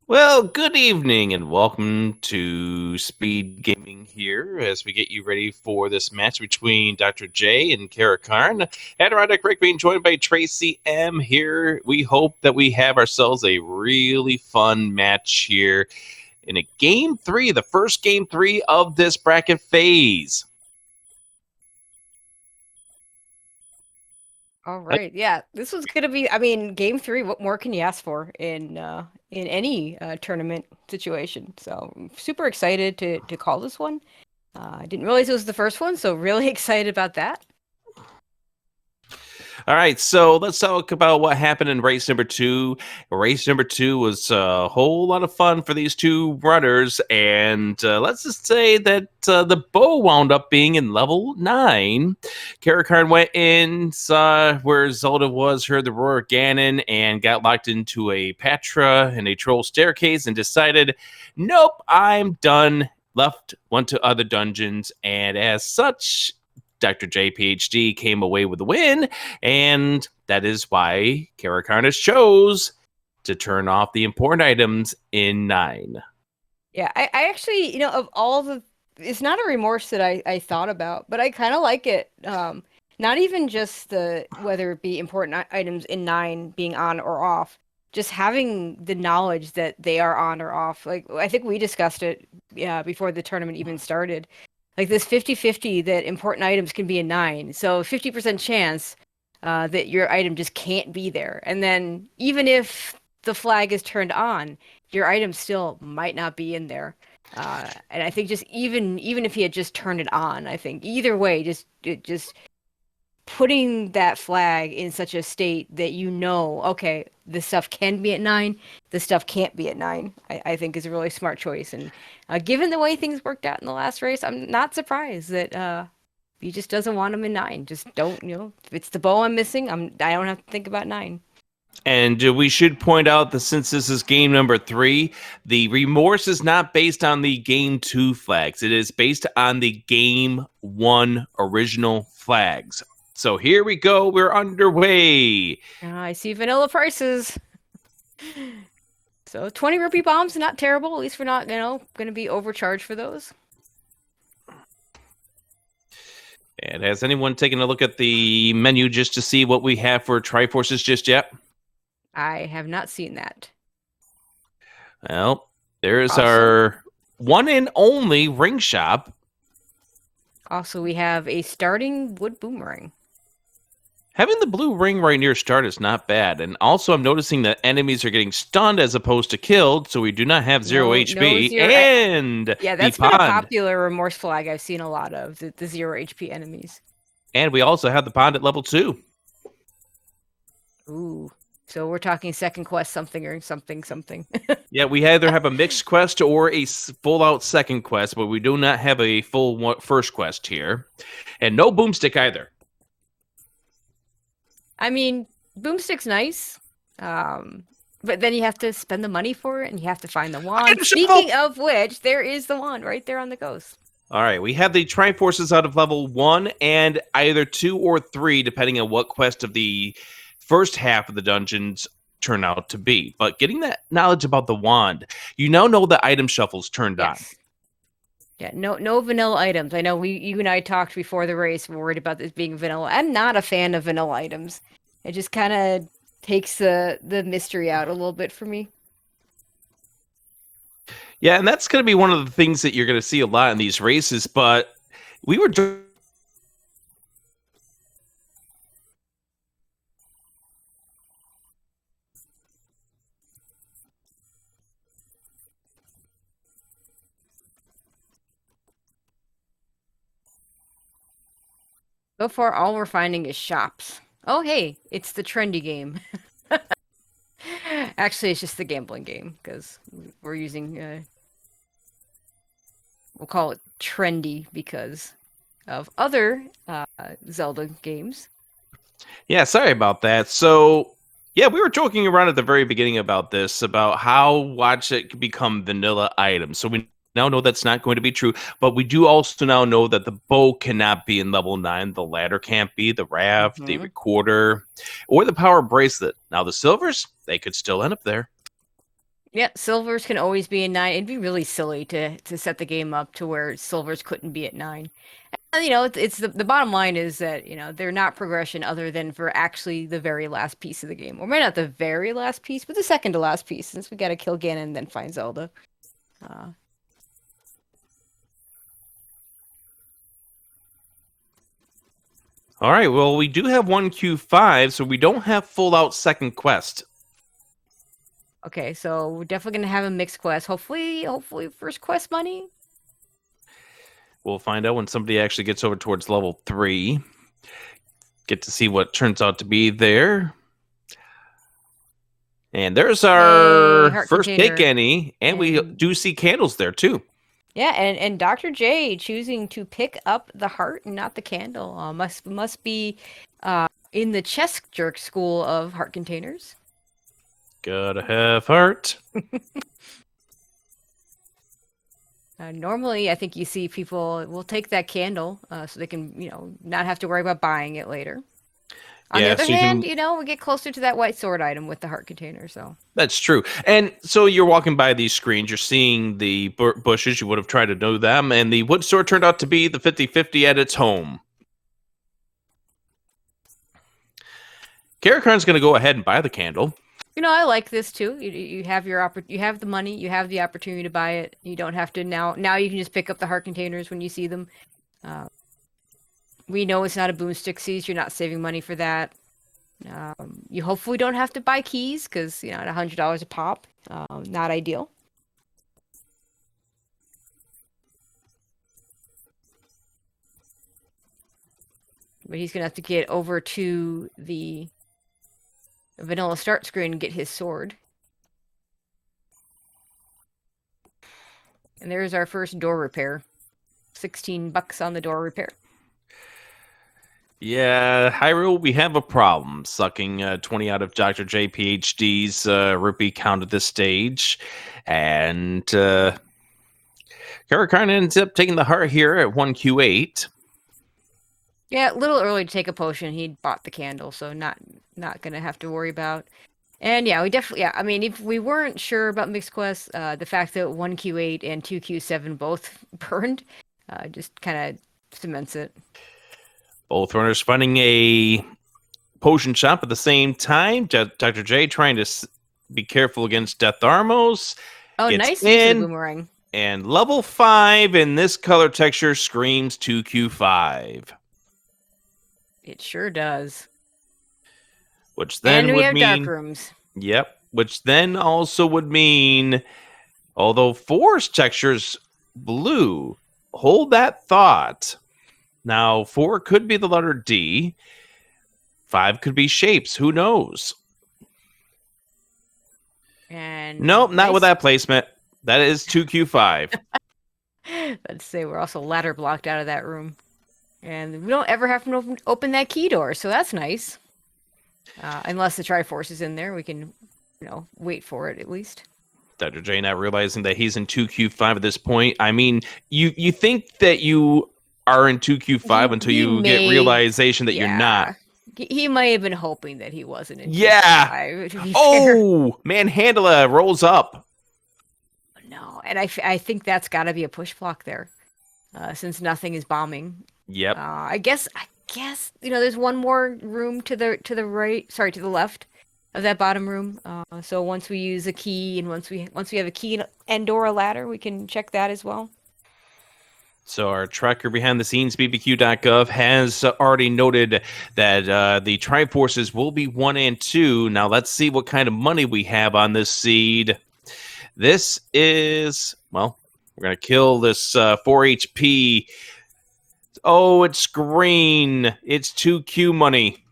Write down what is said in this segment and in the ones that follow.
Well, good evening and welcome to Speed Gaming here as we get you ready for this match between Dr. J and CaracarnVi. Adirondack Rick being joined by Tracy M here. We hope that we have ourselves a really fun match here in a game three, the first game three of this bracket phase. All right. Yeah, this was gonna be, game three, what more can you ask for in any tournament situation? So I'm super excited to call this one. I didn't realize it was the first one, so really excited about that. All right, so let's talk about what happened in race number two. Race number two was a whole lot of fun for these two runners, and let's just say that the bow wound up being in level 9. Caracarn went in, saw where Zelda was, heard the roar of Ganon, and got locked into a Patra and a troll staircase, and decided, nope, I'm done. Left, went to other dungeons, and as such, Dr. JPHD came away with the win, and that is why Caracarnus chose to turn off the important items in 9. Yeah, I actually, of all the, it's not a remorse that I thought about, but I kind of like it. Not even just the whether it be important items in nine being on or off, just having the knowledge that they are on or off. Like I think we discussed it, yeah, before the tournament even started. Like this 50-50 that important items can be a 9. So 50% chance that your item just can't be there. And then even if the flag is turned on, your item still might not be in there. And I think just even if he had just turned it on, I think either way, just putting that flag in such a state that okay, this stuff can be at 9, this stuff can't be at 9, I think is a really smart choice. And given the way things worked out in the last race, I'm not surprised that he just doesn't want him in 9. Just don't, if it's the bow I'm missing, I don't have to think about 9. And we should point out that since this is game number 3, the remorse is not based on the game 2 flags. It is based on the game 1 original flags. So here we go. We're underway. I see vanilla prices. So 20 rupee bombs, not terrible. At least we're not, going to be overcharged for those. And has anyone taken a look at the menu just to see what we have for Triforces just yet? I have not seen that. Well, there's our one and only ring shop. Also, we have a starting wood boomerang. Having the blue ring right near start is not bad. And also, I'm noticing that enemies are getting stunned as opposed to killed, so we do not have zero HP. And yeah, that's been a popular remorse flag I've seen a lot of, the 0 HP enemies. And we also have the pond at level 2. Ooh. So we're talking second quest something or something. Yeah, we either have a mixed quest or a full-out second quest, but we do not have a full first quest here. And no boomstick either. I mean, boomstick's nice, but then you have to spend the money for it, and you have to find the wand. Speaking of which, there is the wand right there on the ghost. All right, we have the Triforces out of level 1 and either 2 or 3, depending on what quest of the first half of the dungeons turn out to be. But getting that knowledge about the wand, you now know the item shuffle's turned on. Yeah, no vanilla items. I know you and I talked before the race, worried about this being vanilla. I'm not a fan of vanilla items. It just kind of takes the mystery out a little bit for me. Yeah, and that's going to be one of the things that you're going to see a lot in these races, but we were So far, all we're finding is shops. Oh, hey, it's the trendy game. Actually, it's just the gambling game, because we're using, we'll call it trendy because of other Zelda games. Yeah, sorry about that. So, yeah, we were joking around at the very beginning about this, about how watch it could become vanilla items. So we now know that's not going to be true, but we do also now know that the bow cannot be in level 9. The ladder can't be, the raft, the recorder, or the power bracelet. Now, the silvers, they could still end up there. Yeah, silvers can always be a 9. It'd be really silly to set the game up to where silvers couldn't be at 9. And, it's the bottom line is that, they're not progression other than for actually the very last piece of the game. Or maybe not the very last piece, but the second to last piece, since we gotta kill Ganon and then find Zelda. All right, well, we do have 1Q5, so we don't have full out second quest. Okay, so we're definitely gonna have a mixed quest. Hopefully first quest money. We'll find out when somebody actually gets over towards level 3. Get to see what turns out to be there. And there's our first container. take any, and we do see candles there too. Yeah, and Dr. J choosing to pick up the heart and not the candle must be in the chess jerk school of heart containers. Gotta have heart. Normally, I think you see people will take that candle so they can, not have to worry about buying it later. On the other hand, we get closer to that white sword item with the heart container, so. That's true. And so you're walking by these screens, you're seeing the bushes, you would have tried to know them, and the wood sword turned out to be the 50-50 at its home. Caracarn's going to go ahead and buy the candle. I like this too. You have you have the money, you have the opportunity to buy it. You don't have to now you can just pick up the heart containers when you see them. We know it's not a boomstick siege. You're not saving money for that. You hopefully don't have to buy keys because, at $100 a pop, not ideal. But he's going to have to get over to the vanilla start screen and get his sword. And there's our first door repair. $16 on the door repair. Yeah, Hyrule, we have a problem sucking 20 out of Dr. JPHD's rupee count at this stage. And Caracarn ends up taking the heart here at 1Q8. Yeah, a little early to take a potion. He bought the candle, so not going to have to worry about. And yeah, we definitely, I mean, if we weren't sure about mixed quests, the fact that 1Q8 and 2Q7 both burned just kind of cements it. Both runners finding a potion shop at the same time. Dr. J trying to be careful against Death Armos. Oh, nice use of the boomerang. And level 5 in this color texture screams 2Q5. It sure does. Which then and we would have mean, dark rooms. Yep. Which then also would mean, although forest texture's blue, hold that thought. Now, 4 could be the letter D. 5 could be shapes. Who knows? And nope, not with that placement. That is 2Q5. Let's say we're also ladder blocked out of that room. And we don't ever have to open that key door, so that's nice. Unless the Triforce is in there, we can, wait for it at least. Dr. J not realizing that he's in 2Q5 at this point. I mean, you think that you are in 2Q5 until you get realization that you're not. He may have been hoping that he wasn't in 2Q5. Oh, Manhandla rolls up. No, and I think that's got to be a push block there, since nothing is bombing. Yep. I guess there's one more room to the right. Sorry, to the left of that bottom room. So once we use a key and once we have a key and/or a ladder, we can check that as well. So our tracker behind the scenes, bbq.gov, has already noted that the Triforces will be 1 and 2. Now let's see what kind of money we have on this seed. This is, well, we're going to kill this 4 HP. Oh, it's green. It's 2Q money.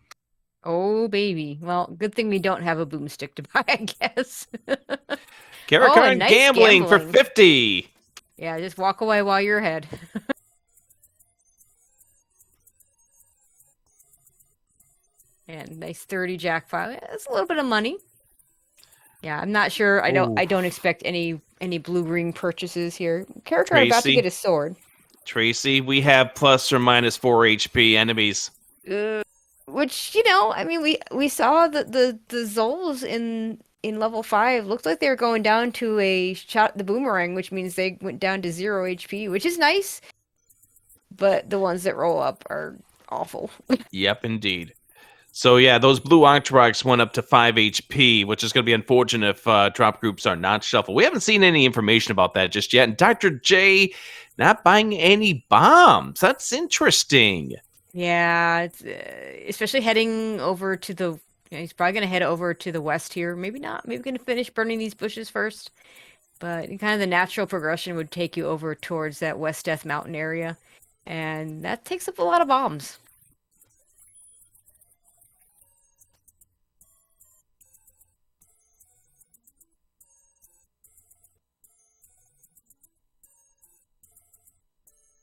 Oh, baby. Well, good thing we don't have a boomstick to buy, I guess. Caracarn nice gambling for 50. Yeah, just walk away while you're ahead. And nice 30 jackpot. That's a little bit of money. Yeah, I'm not sure. I don't expect any blue ring purchases here. Caracarn about to get a sword. Tracy, we have plus or minus 4 HP enemies. Which, I mean, we saw the Zols in in level 5 looked like they were going down to a shot the boomerang, which means they went down to 0 HP, which is nice. But the ones that roll up are awful. Yep, indeed. So yeah, those blue Octoroks went up to 5 HP, which is going to be unfortunate if drop groups are not shuffled. We haven't seen any information about that just yet. And Dr. J not buying any bombs. That's interesting. Yeah, it's, especially heading over to the. He's probably going to head over to the west here. Maybe not. Maybe going to finish burning these bushes first. But kind of the natural progression would take you over towards that West Death Mountain area. And that takes up a lot of bombs.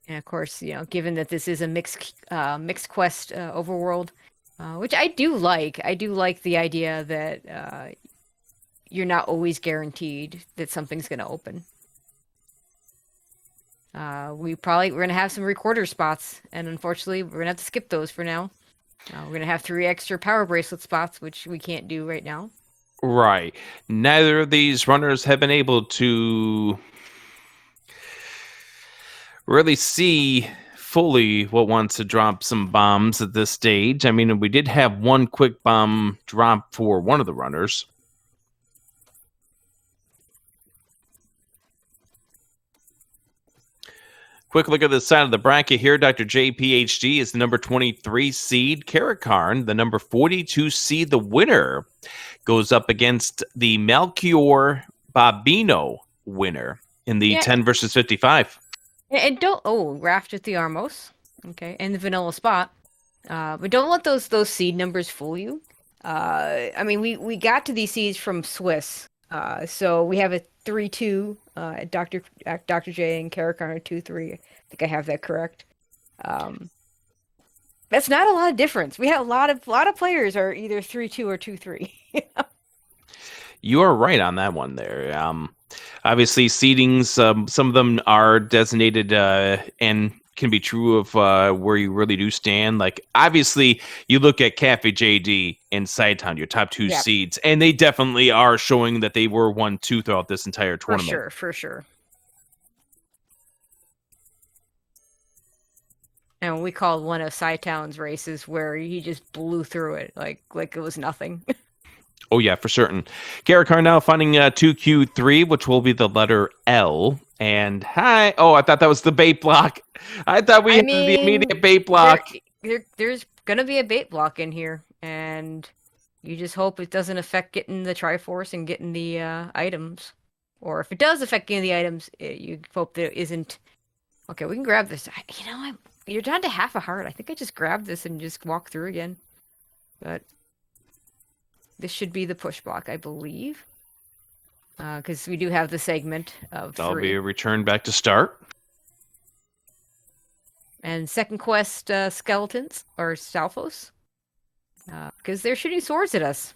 And of course, given that this is a mixed quest overworld, which I do like. I do like the idea that you're not always guaranteed that something's going to open. We're going to have some recorder spots, and unfortunately, we're going to have to skip those for now. We're going to have 3 extra power bracelet spots, which we can't do right now. Right. Neither of these runners have been able to really see fully what wants to drop some bombs at this stage. I mean, we did have one quick bomb drop for one of the runners. Quick look at the side of the bracket here. Dr. JPHD is the number 23 seed. Caracarn, the number 42 seed. The winner goes up against the Melchior Babino winner in the 10 versus 55. And Raft with the Armos. Okay, and the vanilla spot. But don't let those seed numbers fool you. I mean, we got to these seeds from Swiss. So we have a 3-2 Dr. J and Caracarn 2-3. I think I have that correct. That's not a lot of difference. We have a lot of players are either 3-2 or 2-3. You are right on that one there. Obviously, seedings, some of them are designated and can be true of where you really do stand. Like, obviously, you look at Cafe JD and Sidetown, your top 2 seeds, and they definitely are showing that they were 1-2 throughout this entire tournament. For sure. And we called one of Sidetown's races where he just blew through it like it was nothing. Oh, yeah, for certain. Caracarn now finding 2Q3, which will be the letter L. And hi. Oh, I thought that was the bait block. I thought we had the immediate bait block. There's going to be a bait block in here. And you just hope it doesn't affect getting the Triforce and getting the items. Or if it does affect getting the items, you hope that it isn't. Okay, we can grab this. You're down to half a heart. I think I just grabbed this and just walk through again. But this should be the push block, I believe. Because we do have the segment of 3. That'll be a return back to start. And second quest, skeletons, or Stalfos. Because they're shooting swords at us.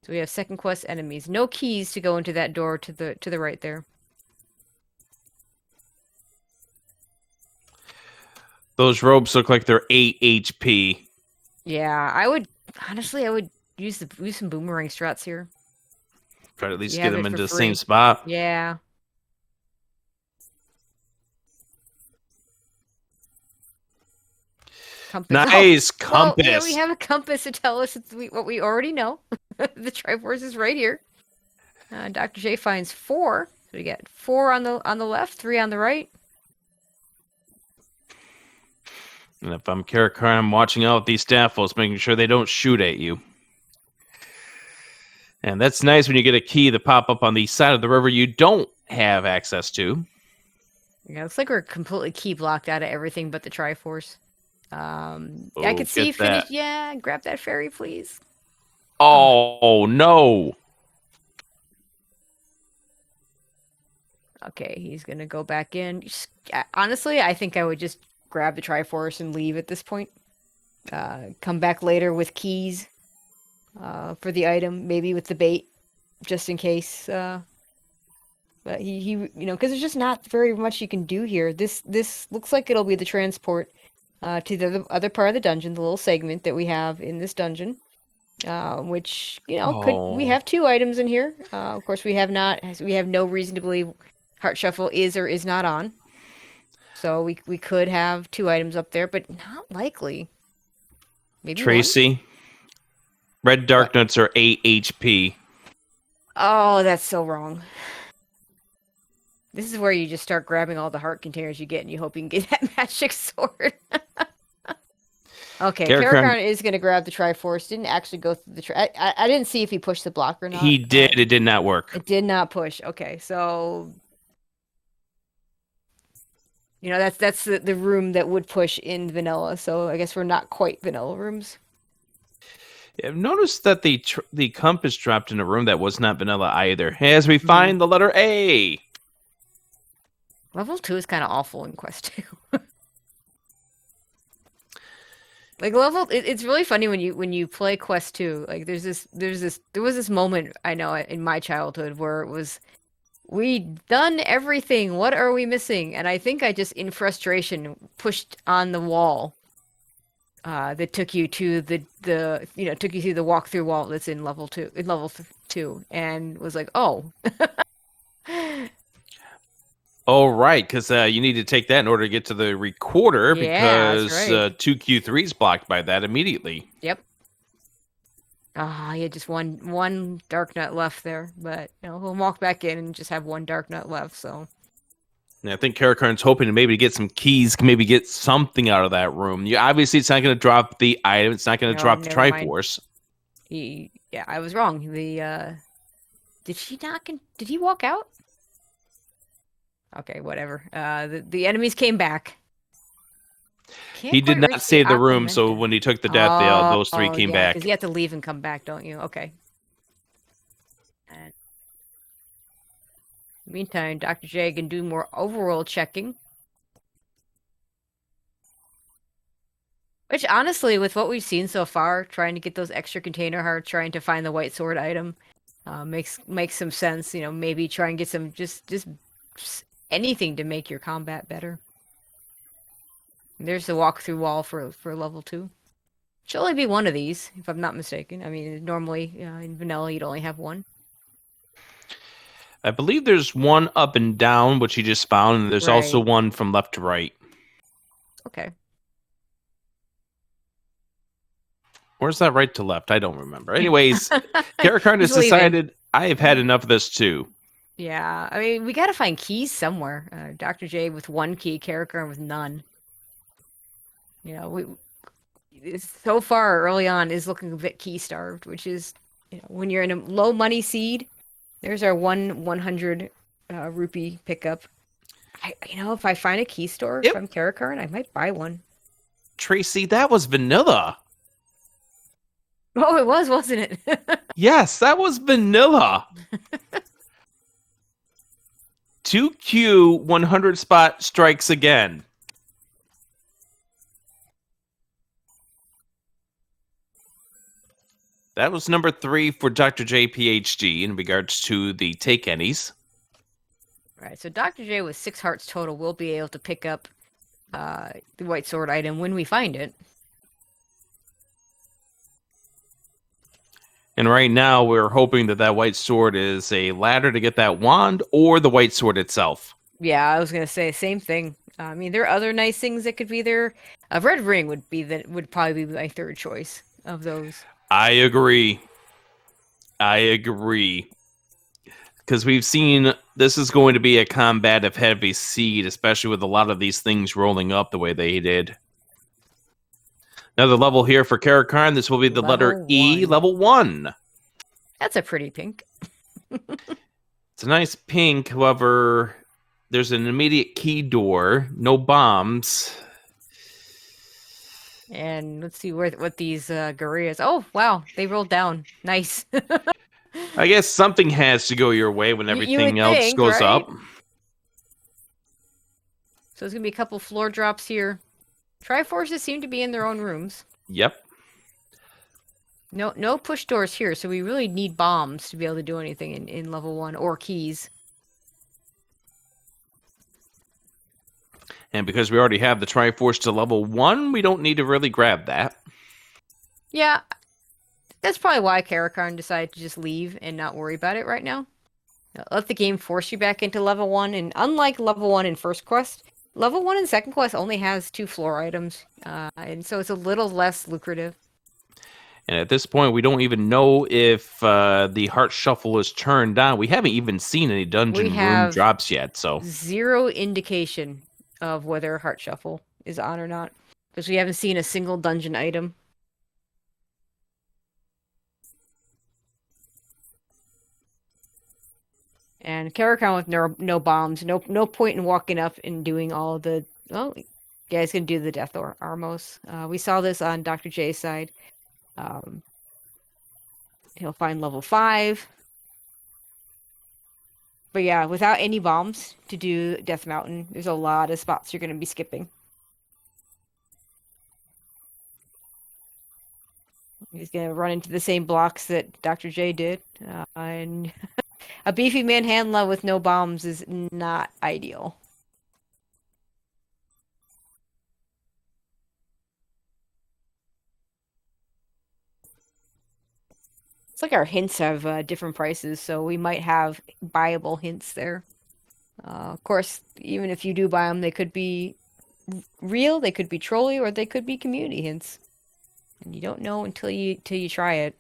So we have second quest enemies. No keys to go into that door to the right there. Those robes look like they're 8 HP. Yeah, I would use some boomerang struts here. Try to at least get them into the same spot. Yeah. Compass. Nice compass. Well, yeah, we have a compass to tell us what we already know. The Triforce is right here. Dr. J finds 4. So we get 4 on the left, 3 on the right. And if I'm Caracarn, I'm watching out with these Staffos, making sure they don't shoot at you. And that's nice when you get a key to pop up on the side of the river you don't have access to. Yeah, looks like we're completely key blocked out of everything but the Triforce. I could see you finish. Yeah, grab that ferry, please. Oh, no. Okay, he's going to go back in. Honestly, I think I would just grab the Triforce and leave at this point. Come back later with keys for the item, maybe with the bait, just in case. But he because there's just not very much you can do here. This looks like it'll be the transport to the other part of the dungeon, the little segment that we have in this dungeon. which we Oh, have 2 items in here. Of course, we have no reason to believe Heart Shuffle is or is not on. So we could have 2 items up there, but not likely. Maybe one. Tracy, red What? dark nuts are 8 HP. Oh, that's so wrong. This is where you just start grabbing all the heart containers you get, and you hope you can get that magic sword. Okay, Caracarn, Caracarn is going to grab the Triforce. Didn't actually go through the I didn't see if he pushed the block or he not. did. It did not work. It did not push. Okay, so that's the room that would push in vanilla. So I guess we're not quite vanilla rooms. I've noticed that the compass dropped in a room that was not vanilla either. As we find the letter A. Level 2 is kind of awful in Quest 2. Like it's really funny when you play Quest 2. Like there was this moment I know in my childhood where it was, we done everything. What are we missing? And I think I just in frustration pushed on the wall that took you to the took you through the walkthrough wall that's in level 2 and was like, "Oh." Oh, right, because you need to take that in order to get to the recorder, Yeah, that's because right. 2Q3 is blocked by that immediately. Yep. Ah, he had just one dark nut left there, but he'll walk back in and just have one dark nut left. So And I think Caracarn's hoping to maybe get some keys, maybe get something out of that room. Obviously, it's not going to drop the item. It's not going to no, drop the never mind. Triforce. Yeah, I was wrong. Did he walk out? Okay, whatever. The enemies came back. He did not save the room, so when he took the death, those three came back. Because you have to leave and come back, don't you? Okay. And meantime, Dr. J can do more overworld checking. Which, honestly, with what we've seen so far, trying to get those extra container hearts, trying to find the white sword item, makes some sense. Maybe try and get some just anything to make your combat better. And there's the walkthrough wall for level 2. Should only be one of these, if I'm not mistaken. I mean, normally in vanilla you'd only have one. I believe there's one up and down, which you just found, and there's also one from left to right. Okay. Where's that right to left? I don't remember. Anyways, Caracarn has decided, I have had enough of this too. Yeah, I mean, we gotta find keys somewhere. Dr. J with 1 key, Caracarn with none. So far early on is looking a bit key starved, which is, when you're in a low money seed, there's our 100 rupee pickup. If I find a key store from Caracarn, I might buy one. Tracy, that was vanilla. Oh, it was, wasn't it? Yes, that was vanilla. 2Q 100 spot strikes again. That was number 3 for Dr. J PhD in regards to the take any's. Right, so Dr. J with 6 hearts total will be able to pick up the white sword item when we find it. And right now, we're hoping that white sword is a ladder to get that wand or the white sword itself. Yeah, I was gonna say same thing. I mean, there are other nice things that could be there. A red ring would probably be my 3rd choice of those. I agree. Because we've seen this is going to be a combative heavy seed, especially with a lot of these things rolling up the way they did. Another level here for Caracarn. This will be the letter E, level 1. That's a pretty pink. It's a nice pink. However, there's an immediate key door. No bombs. And let's see what these gorillas. Oh, wow. They rolled down. Nice. I guess something has to go your way when everything else goes up. So there's going to be a couple floor drops here. Triforces seem to be in their own rooms. Yep. No push doors here, so we really need bombs to be able to do anything in level 1 or keys. And because we already have the Triforce to level 1, we don't need to really grab that. Yeah. That's probably why Caracarn decided to just leave and not worry about it right now. Let the game force you back into level 1, and unlike level 1 in first quest, level 1 in second quest only has 2 floor items, and so it's a little less lucrative. And at this point, we don't even know if the Heart Shuffle is turned on. We haven't even seen any dungeon room drops yet, so... Zero indication of whether Heart Shuffle is on or not, because we haven't seen a single dungeon item. And Caracarn with no bombs, no point in walking up and doing all of the... Well, yeah, he's going to do the Death Armos. We saw this on Dr. J's side. He'll find level 5. But yeah, without any bombs to do Death Mountain, there's a lot of spots you're going to be skipping. He's going to run into the same blocks that Dr. J did. And a beefy manhandler with no bombs is not ideal. It's like our hints have different prices, so we might have buyable hints there. Of course, even if you do buy them, they could be real, they could be trolly, or they could be community hints. And you don't know until you try it.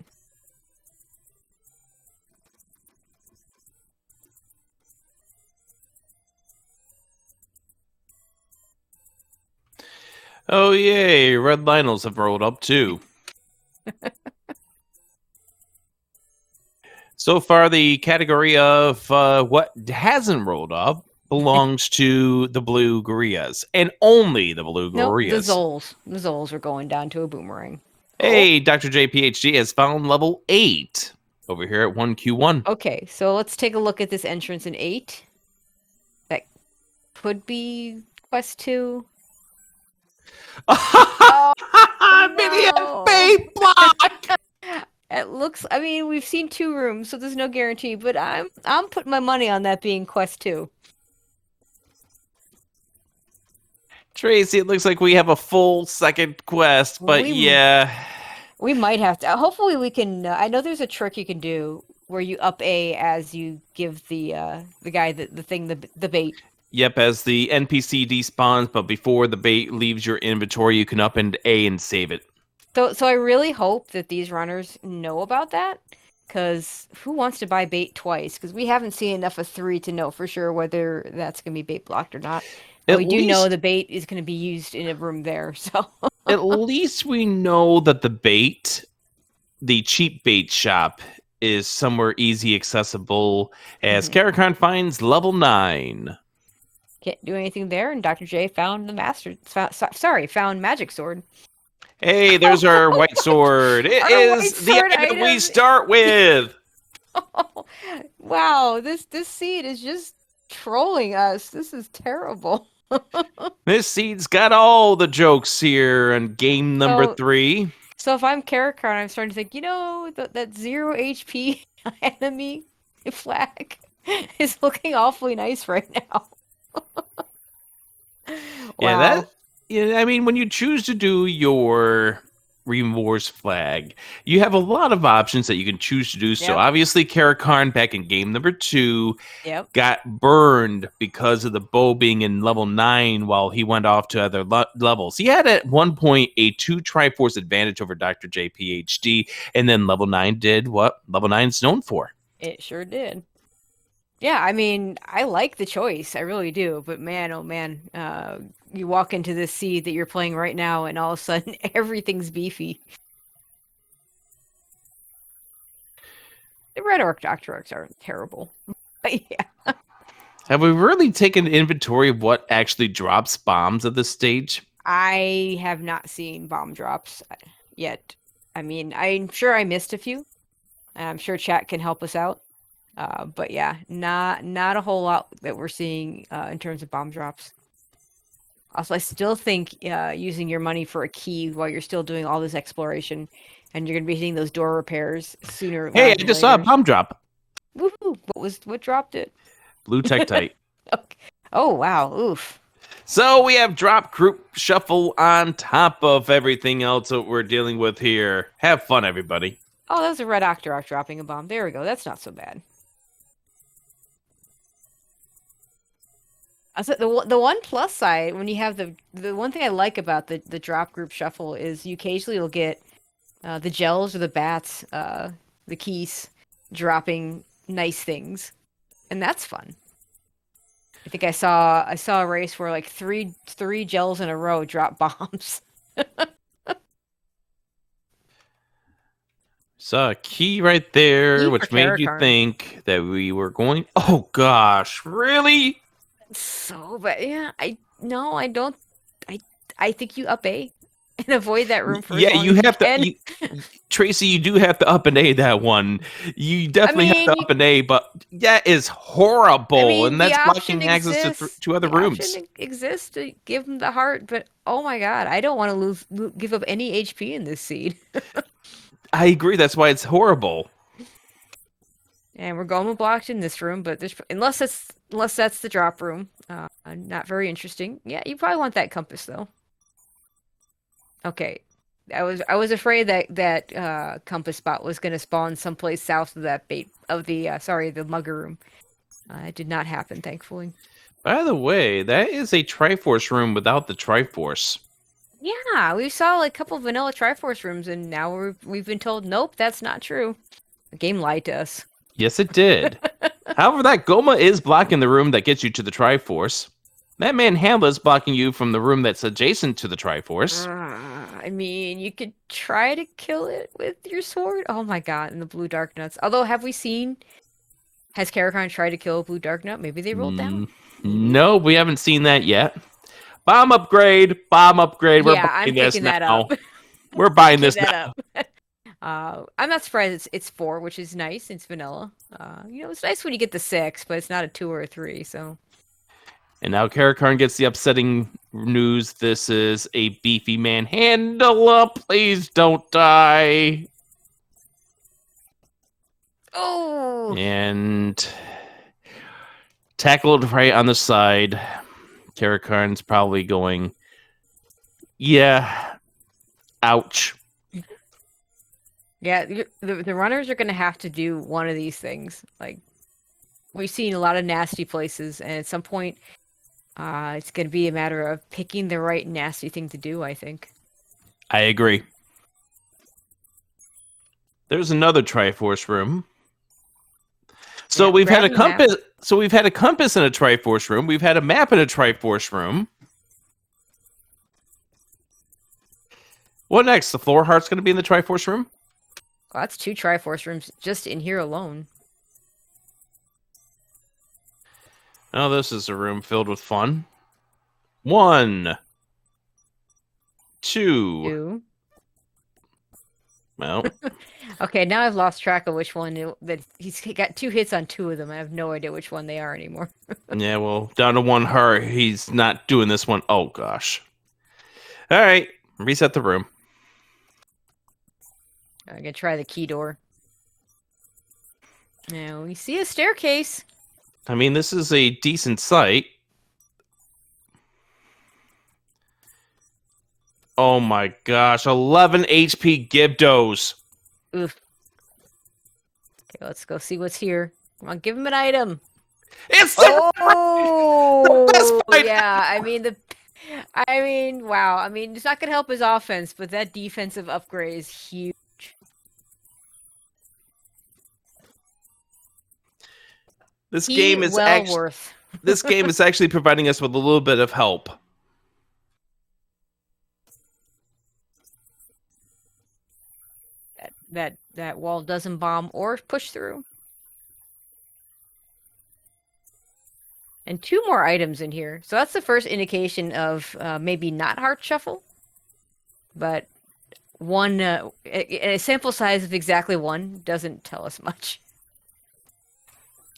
Oh yay, red Lionels have rolled up too. So far, the category of what hasn't rolled up belongs to the blue gorillas, and only the blue gorillas. No, the Zols are going down to a boomerang. Hey, Dr. JPHD has found level 8 over here at 1Q1. Okay, so let's take a look at this entrance in 8. That could be quest 2. Minion bait block! It looks, I mean, we've seen 2 rooms, so there's no guarantee, but I'm putting my money on that being quest 2. Tracy, it looks like we have a full second quest, but yeah. We might have to. Hopefully we can, I know there's a trick you can do where you up A as you give the guy the bait. Yep, as the NPC despawns, but before the bait leaves your inventory, you can up into A and save it. So I really hope that these runners know about that, because who wants to buy bait twice? Because we haven't seen enough of 3 to know for sure whether that's going to be bait blocked or not. But we do know the bait is going to be used in a room there, so... At least we know that the cheap bait shop, is somewhere easy accessible, as Caracarn finds level 9. Can't do anything there, and Dr. J found the found Magic Sword. Hey, there's our white sword. It is the item we start with. Oh, wow, this seed is just trolling us. This is terrible. This seed's got all the jokes here in game number 3. So if I'm Caracarn, I'm starting to think, that 0 HP enemy flag is looking awfully nice right now. Wow. Yeah, I mean, when you choose to do your remorse flag, you have a lot of options that you can choose to do. So obviously, Caracarn back in game number 2 got burned because of the bow being in level 9 while he went off to other levels. He had at one point a 2 Triforce advantage over Dr. JPHD, and then level 9 did what level 9's known for. It sure did. Yeah, I mean, I like the choice. I really do. But man, oh man, you walk into this seed that you're playing right now, and all of a sudden, everything's beefy. The Red Orc Doctor Orcs are terrible. But yeah. Have we really taken inventory of what actually drops bombs at this stage? I have not seen bomb drops yet. I mean, I'm sure I missed a few. I'm sure chat can help us out. But yeah, not a whole lot that we're seeing in terms of bomb drops. Also, I still think using your money for a key while you're still doing all this exploration, and you're going to be hitting those door repairs sooner. Hey, I just saw a bomb drop. Woohoo! What dropped it? Blue Tektite. Okay. Oh wow! Oof. So we have drop group shuffle on top of everything else that we're dealing with here. Have fun, everybody. Oh, that was a red Octorok dropping a bomb. There we go. That's not so bad. I said the one plus side when you have the one thing I like about the drop group shuffle is you occasionally will get the gels or the bats, the keys dropping nice things, and that's fun. I think I saw a race where like three gels in a row drop bombs. Saw a key right there, Key which for made you Caracarn. think that we were going. Oh gosh, really? So, but yeah, I don't. I think you up A and avoid that room for as Yeah, long you as you have to. can. Tracy, you do have to up and A that one. You definitely have mean, to up and A, but that is horrible, I mean, and the that's option blocking access to exists. two other The rooms. option exists to give him the heart, but oh my god, I don't want to give up any HP in this seed. I agree. That's why it's horrible. And we're going blocked in this room, but unless that's the drop room, not very interesting. Yeah, you probably want that compass though. Okay, I was afraid that compass spot was going to spawn someplace south of that bait of the the mugger room. It did not happen, thankfully. By the way, that is a Triforce room without the Triforce. Yeah, we saw like a couple vanilla Triforce rooms, and now we've been told nope, that's not true. The game lied to us. Yes, it did. However, that Goma is blocking the room that gets you to the Triforce. That Manhandla is blocking you from the room that's adjacent to the Triforce. I mean, you could try to kill it with your sword. Oh my god, and the blue dark nuts. Although, has Caracarn tried to kill a blue dark nut? Maybe they rolled down. No, we haven't seen that yet. Bomb upgrade. We're Yeah, I'm buying this picking that now. up. We're buying this Pick now. that up. I'm not surprised it's 4, which is nice. It's vanilla. It's nice when you get the 6, but it's not a 2 or a 3. So. And now Caracarn gets the upsetting news. This is a beefy Manhandla. Please don't die. Oh. And tackled right on the side. Caracarn's probably going, yeah, ouch. Yeah, the runners are going to have to do one of these things. Like, we've seen a lot of nasty places, and at some point, it's going to be a matter of picking the right nasty thing to do, I think. I agree. There's another Triforce room. So Yeah, we've had a grabbing the map. compass. So we've had a compass in a Triforce room. We've had a map in a Triforce room. What next? The floor heart's going to be in the Triforce room? Well, that's 2 Triforce rooms just in here alone. Oh, this is a room filled with fun. 1, 2. 2. Well, Okay, now I've lost track of which one that he's got 2 hits on 2 of them. I have no idea which one they are anymore. yeah, well, down to 1 heart. He's not doing this one. Oh, gosh. All right, reset the room. I'm gonna try the key door. Now we see a staircase. I mean, this is a decent site. Oh my gosh, 11 HP Gibdos. Oof. Okay, let's go see what's here. Come on, give him an item. It's Oh, best fight yeah. Wow. I mean, it's not gonna help his offense, but that defensive upgrade is huge. This game is worth. This game is actually providing us with a little bit of help. That wall doesn't bomb or push through. And 2 more items in here. So that's the first indication of maybe not heart shuffle. But one a sample size of exactly 1 doesn't tell us much.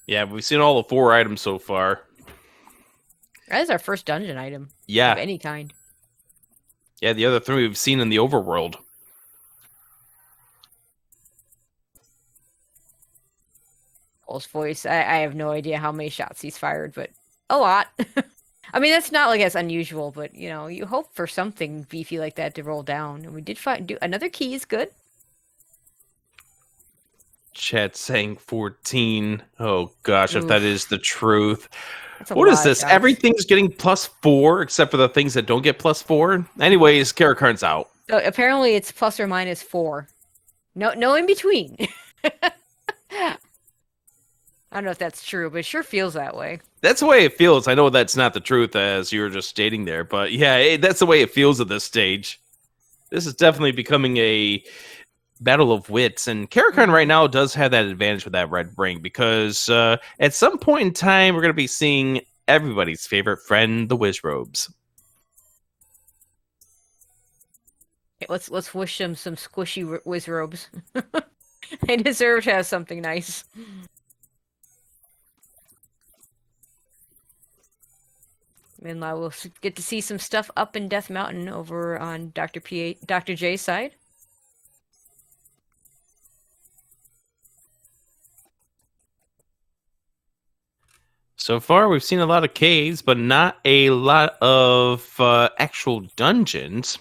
Yeah, we've seen all the 4 items so far. That is our first dungeon item. Yeah. Of any kind. Yeah, the other 3 we've seen in the overworld. Paul's voice. I have no idea how many shots he's fired, but a lot. I mean, that's not like that's unusual, but you hope for something beefy like that to roll down. And we did do another key is good. Chat saying 14. Oh gosh, if that is Oof, the truth. that's a What is lot of this? shots. Everything's getting +4 except for the things that don't get +4. Anyways, Caracarn's out. So apparently it's plus or minus 4. No in between. I don't know if that's true, but it sure feels that way. That's the way it feels. I know that's not the truth, as you were just stating there, but yeah, that's the way it feels at this stage. This is definitely becoming a battle of wits, and Caracarn right now does have that advantage with that red ring because at some point in time, we're going to be seeing everybody's favorite friend, the Wizrobes. Let's wish them some squishy Wizrobes. They deserve to have something nice. Meanwhile, we'll get to see some stuff up in Death Mountain over on Dr. J's side. So far, we've seen a lot of caves, but not a lot of actual dungeons.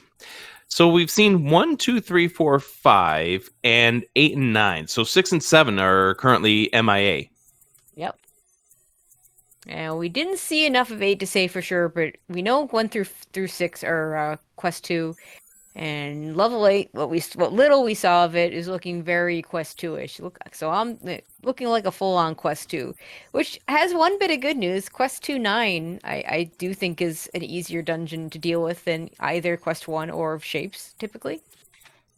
So we've seen 1, 2, 3, 4, 5, and 8 and 9. So 6 and 7 are currently MIA. Yep. And we didn't see enough of 8 to say for sure, but we know 1 through 6 are Quest 2. And level 8, what little we saw of it is looking very Quest 2-ish. So I'm looking like a full-on Quest 2, which has one bit of good news. Quest 2 9, I do think is an easier dungeon to deal with than either Quest 1 or Shapes, typically.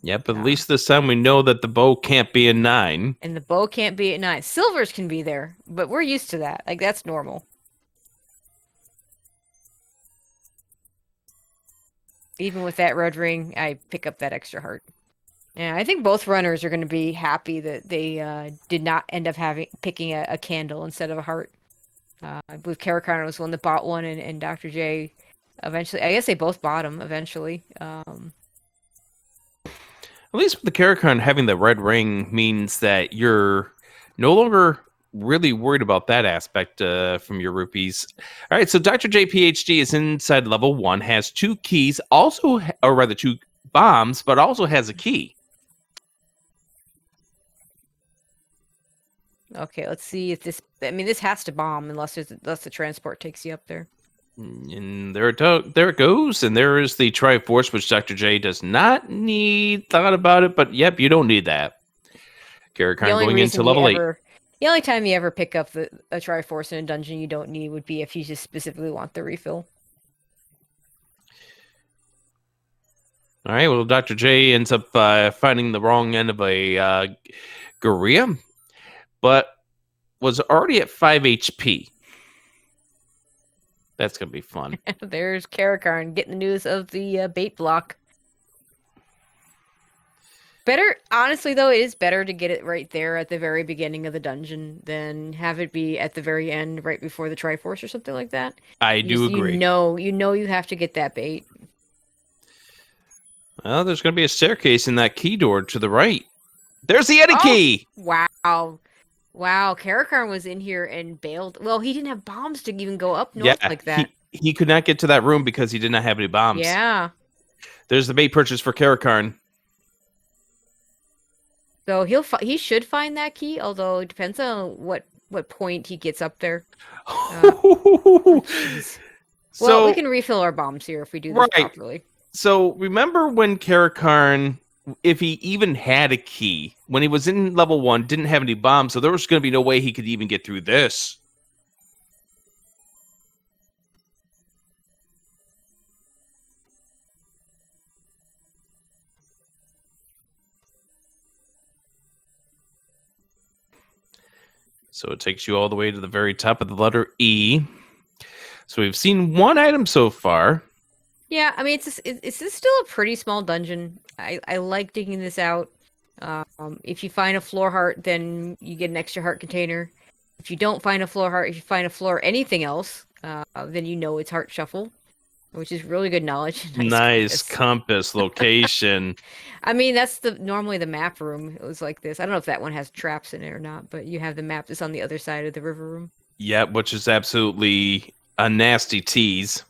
Yep, at least this time we know that the bow can't be a 9. And the bow can't be at 9. Silvers can be there, but we're used to that. Like, that's normal. Even with that red ring, I pick up that extra heart. Yeah, I think both runners are going to be happy that they did not end up picking a candle instead of a heart. I believe Caracarn was the one that bought one, and Dr. J eventually. I guess they both bought them eventually. At least with the Caracarn having the red ring means that you're no longer really worried about that aspect from your rupees. All right, so Dr. J PhD is inside level 1, has 2 keys, or rather 2 bombs, but also has a key. Okay, let's see if this. I mean, this has to bomb unless the transport takes you up there. And there it goes, and there is the Triforce, which Dr. J does not need. Thought about it, but yep, you don't need that. Caracarn going into level 8. The only time you ever pick up a Triforce in a dungeon you don't need would be if you just specifically want the refill. All right, well, Dr. J ends up finding the wrong end of a Gorilla, but was already at 5 HP. That's going to be fun. There's Caracarn getting the news of the bait block. Better, honestly, though, it is better to get it right there at the very beginning of the dungeon than have it be at the very end, right before the Triforce or something like that. I do agree. You know you have to get that bait. Well, there's going to be a staircase in that key door to the right. There's the Yeti key! Wow. Wow, Caracarn was in here and bailed. Well, he didn't have bombs to even go up north like that. He could not get to that room because he did not have any bombs. Yeah. There's the bait purchase for Caracarn. So he should find that key, although it depends on what point he gets up there. Well, we can refill our bombs here if we do this properly. So remember when Caracarn, if he even had a key, when he was in level 1, didn't have any bombs, so there was going to be no way he could even get through this. So it takes you all the way to the very top of the letter E. So we've seen 1 item so far. Yeah, I mean, it's still a pretty small dungeon. I like digging this out. If you find a floor heart, then you get an extra heart container. If you don't find a floor heart, if you find a floor anything else, then you know it's heart shuffle, which is really good knowledge. Nice compass location. I mean, that's normally the map room. It was like this. I don't know if that one has traps in it or not, but you have the map that's on the other side of the river room. Yep, which is absolutely a nasty tease.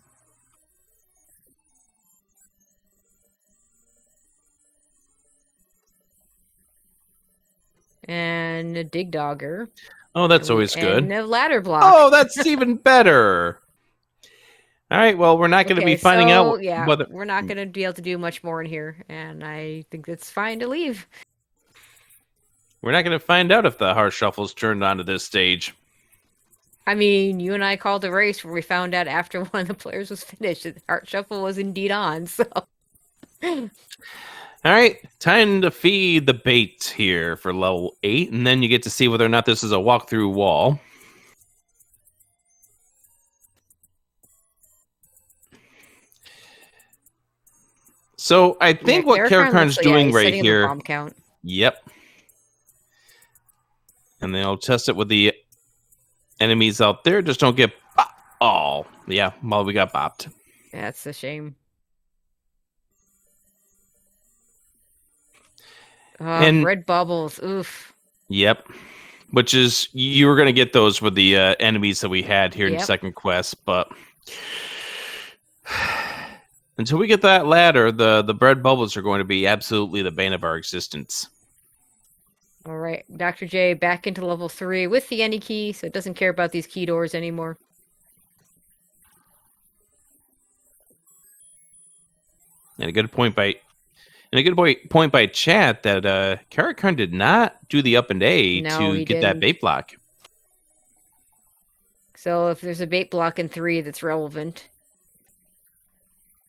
and a dig dogger. Oh, that's always good. And a ladder block. Oh, that's even better. All right, well, we're not going to be finding out yeah, whether we're not going to be able to do much more in here, and I think it's fine to leave. we're not going to find out if the heart shuffle's turned on to this stage. I mean, you and I called a race where we found out after one of the players was finished that the heart shuffle was indeed on, so... All right, time to feed the bait here for level 8, and then you get to see whether or not this is a walkthrough wall. So I think what Caracarn's doing right here... Bomb count. Yep. And then I'll test it with the enemies out there. Just don't get... Oh, yeah, well, we got bopped. That's a shame. And red bubbles, oof. Yep. Which is, you were going to get those with the enemies that we had here in second quest, but until we get that ladder, the red bubbles are going to be absolutely the bane of our existence. All right, Dr. J back into level 3 with the any key, so it doesn't care about these key doors anymore. And a good point by chat that Caracarn did not do the up and A to get that bait block. So if there's a bait block in 3 that's relevant.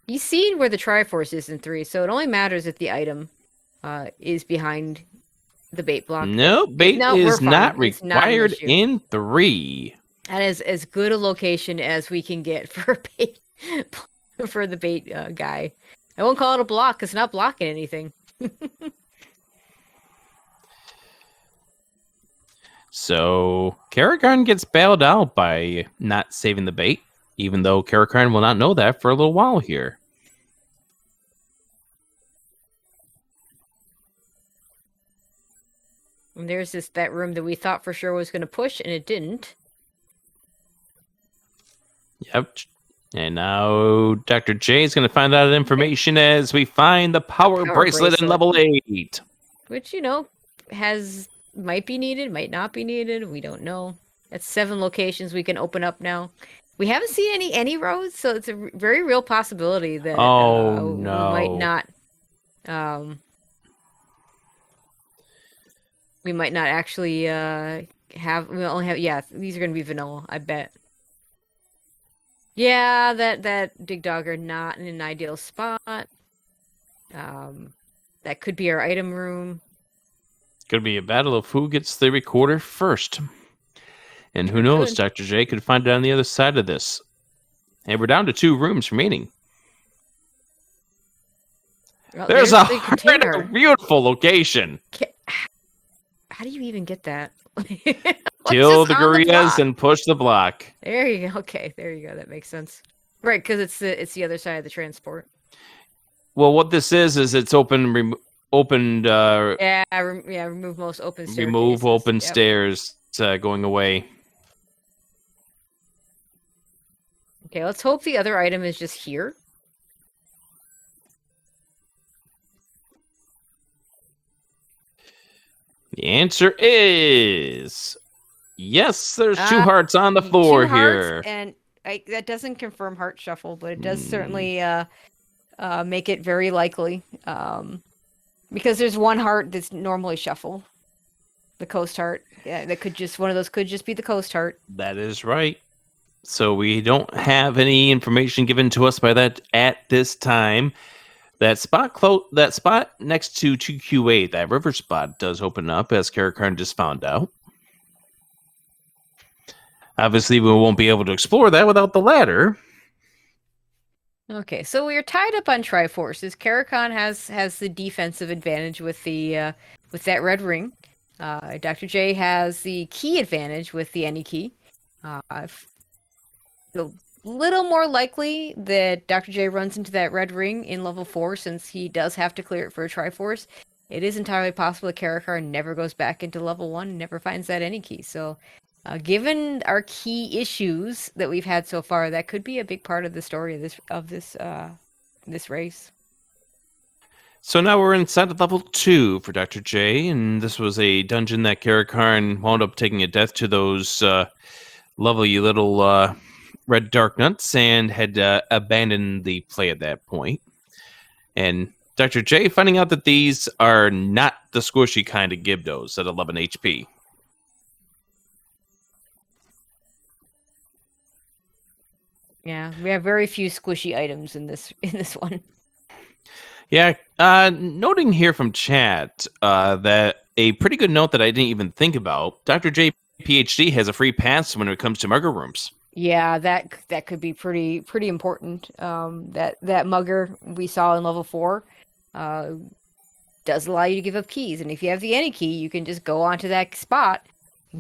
You've seen where the Triforce is in 3, so it only matters if the item is behind the bait block. No, bait is not required in 3. That is as good a location as we can get for bait for the bait guy. I won't call it a block because it's not blocking anything. So Caracarn gets bailed out by not saving the bait, even though Caracarn will not know that for a little while here. And there's that room that we thought for sure was going to push, and it didn't. Yep. And now Dr. J is going to find out information as we find the power bracelet in level 8. Which, might be needed, might not be needed. We don't know. That's 7 locations we can open up now. We haven't seen any roads, so it's a very real possibility that no. we might not... we might not actually we only have... Yeah, these are going to be vanilla, I bet. Yeah, that dig dogger not in an ideal spot. That could be our item room. Could be a battle of who gets the recorder first. And who knows, Dr. J could find it on the other side of this. And we're down to 2 rooms remaining. Well, there's a beautiful location. How do you even get that? Kill the gorillas and push the block. There you go. Okay, there you go. That makes sense. Right, because it's the other side of the transport. Well, what this is it's opened. Remove most open stairs. Remove open stairs going away. Okay, let's hope the other item is just here. The answer is yes. There's 2 hearts on the floor here, and that doesn't confirm heart shuffle, but it does certainly make it very likely. Because there's 1 heart that's normally shuffle, the coast heart. Yeah, one of those could just be the coast heart. That is right. So we don't have any information given to us by that at this time. That spot next to 2Q8, that river spot, does open up, as Caracarn just found out. Obviously, we won't be able to explore that without the ladder. Okay, so we're tied up on Triforces. Caracarn has the defensive advantage with the with that red ring. Dr. J has the key advantage with the any key. A little more likely that Dr. J runs into that red ring in level 4, since he does have to clear it for a Triforce. It is entirely possible that Caracarn never goes back into level 1 and never finds that any key. So, given our key issues that we've had so far, that could be a big part of the story of this race. So now we're inside of level 2 for Dr. J, and this was a dungeon that Caracarn wound up taking a death to those lovely little red dark nuts and had abandoned the play at that point. And Dr. J finding out that these are not the squishy kind of Gibdos at 11 HP. Yeah, we have very few squishy items in this one. Yeah, noting here from chat that a pretty good note that I didn't even think about. Dr. J PhD has a free pass when it comes to mugger rooms. Yeah, that could be pretty important. That mugger we saw in level 4 does allow you to give up keys, and if you have the any key, you can just go onto that spot,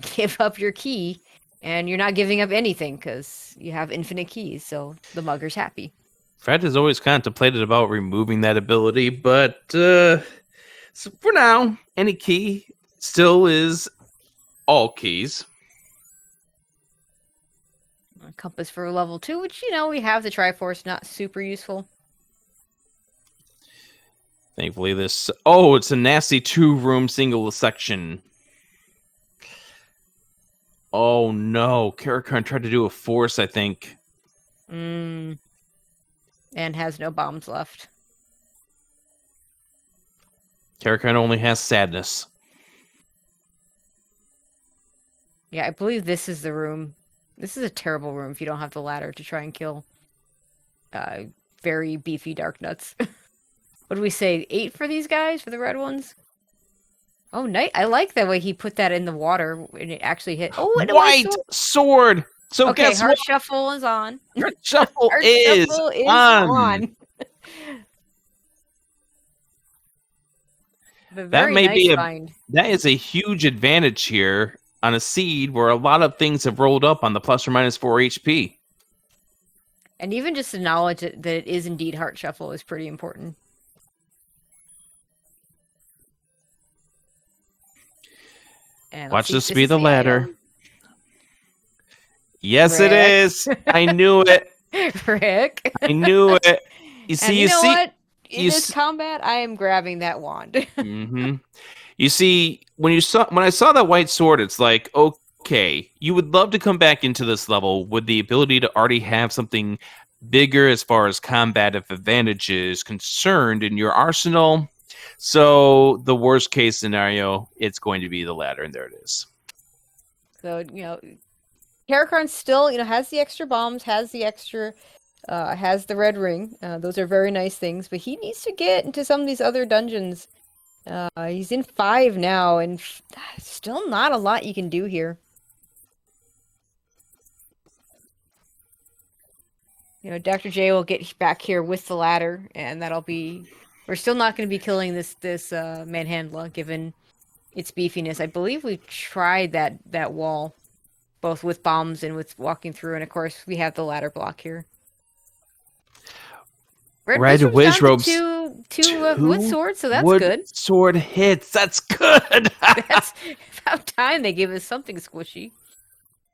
give up your key, and you're not giving up anything because you have infinite keys. So the mugger's happy. Fred has always contemplated about removing that ability, but so for now, any key still is all keys. A compass for level 2, which, we have the Triforce, not super useful. Thankfully, this... Oh, it's a nasty 2-room single section. Oh, no. Caracarn tried to do a force, I think. And has no bombs left. Caracarn only has sadness. Yeah, I believe this is the room. This is a terrible room if you don't have the ladder to try and kill very beefy dark nuts. What do we say? 8 for these guys, for the red ones? Oh, nice. I like the way he put that in the water and it actually hit. Oh, and White sword! So okay, guess Heart what? Shuffle is on. Heart Shuffle Heart is Shuffle is on. That may be find. That is a huge advantage here on a seed where a lot of things have rolled up on the plus or minus 4 HP. And even just the knowledge that it is indeed Heart Shuffle is pretty important. And watch this be the ladder. Yes, Rick. it is. I knew it. Rick. I knew it. You see, and you know see what? In this combat, I am grabbing that wand. Mm-hmm. You see, when I saw that white sword, it's like, okay, you would love to come back into this level with the ability to already have something bigger as far as combative advantages concerned in your arsenal. So the worst case scenario, it's going to be the ladder, and there it is. So, Caracarn still, has the extra bombs, has the extra, has the red ring. Those are very nice things, but he needs to get into some of these other dungeons. He's in 5 now, and still not a lot you can do here. Dr. J will get back here with the ladder, and that'll be... We're still not going to be killing this manhandla, given its beefiness. I believe we tried that wall, both with bombs and with walking through, and of course we have the ladder block here. Red Wizrobes down to two wood swords, so that's good. Wood sword hits. That's good. That's about time they give us something squishy.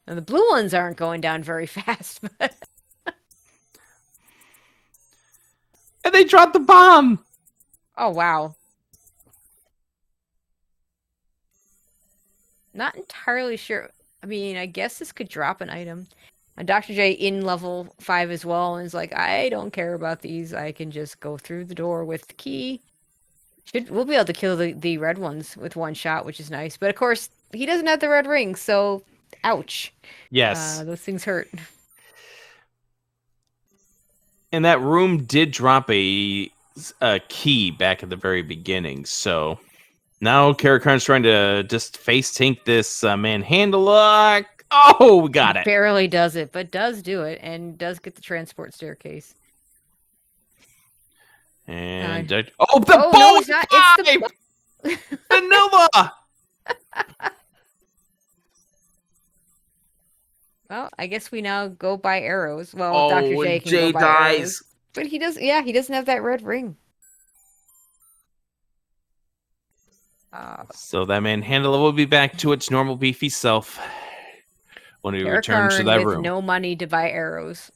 And the blue ones aren't going down very fast, but... And they dropped the bomb. Oh, wow. Not entirely sure. I mean, I guess this could drop an item. And Dr. J in level 5 as well, and is like, I don't care about these. I can just go through the door with the key. We'll be able to kill the red ones with one shot, which is nice. But of course, he doesn't have the red ring, so ouch. Yes. Those things hurt. And that room did drop a key back at the very beginning, so now Caracarn's trying to just face tank this manhandle. Oh, we got it. Barely does it, but does do it, and does get the transport staircase. And the bow! No, it's the Vanilla! Well, I guess we now go by arrows. Well, Dr. J can J go by dies. Arrows. But he doesn't. Yeah, he doesn't have that red ring. So that manhandle will be back to its normal beefy self when we return to that room. No money to buy arrows.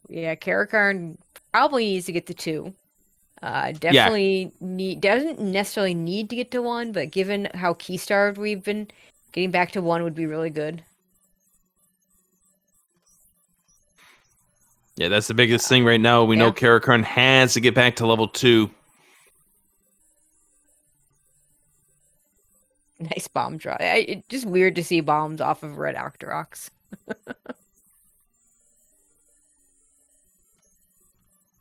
Yeah, Caracarn probably needs to get to 2. Yeah, Definitely doesn't necessarily need to get to 1, but given how key starved we've been, getting back to 1 would be really good. yeah, that's the biggest thing right now. We know Yeah. Caracarn has to get back to level 2. Nice bomb drop. It's just weird to see bombs off of Red Octoroks.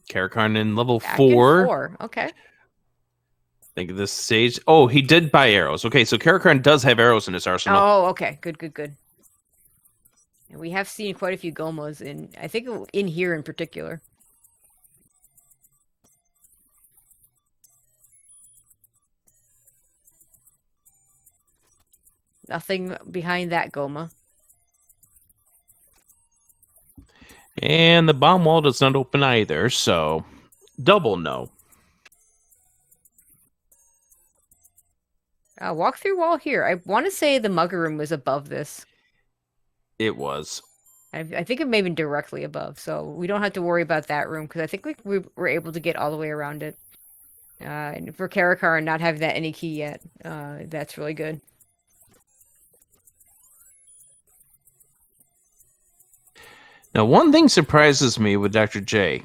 Caracarn in level Back in 4. 4. Okay. Think of this stage. Oh, he did buy arrows. Okay, so Caracarn does have arrows in his arsenal. Oh, okay. Good, good, good. And we have seen quite a few Gomos in, I think, in here in particular. Nothing behind that Goma. And the bomb wall does not open either, so double no. Walk through wall here. I want to say the Mugger Room was above this. It was. I think it may have been directly above, so we don't have to worry about that room because I think we were able to get all the way around it. And for Caracar not having that any key yet, that's really good. Now, one thing surprises me with Dr. J.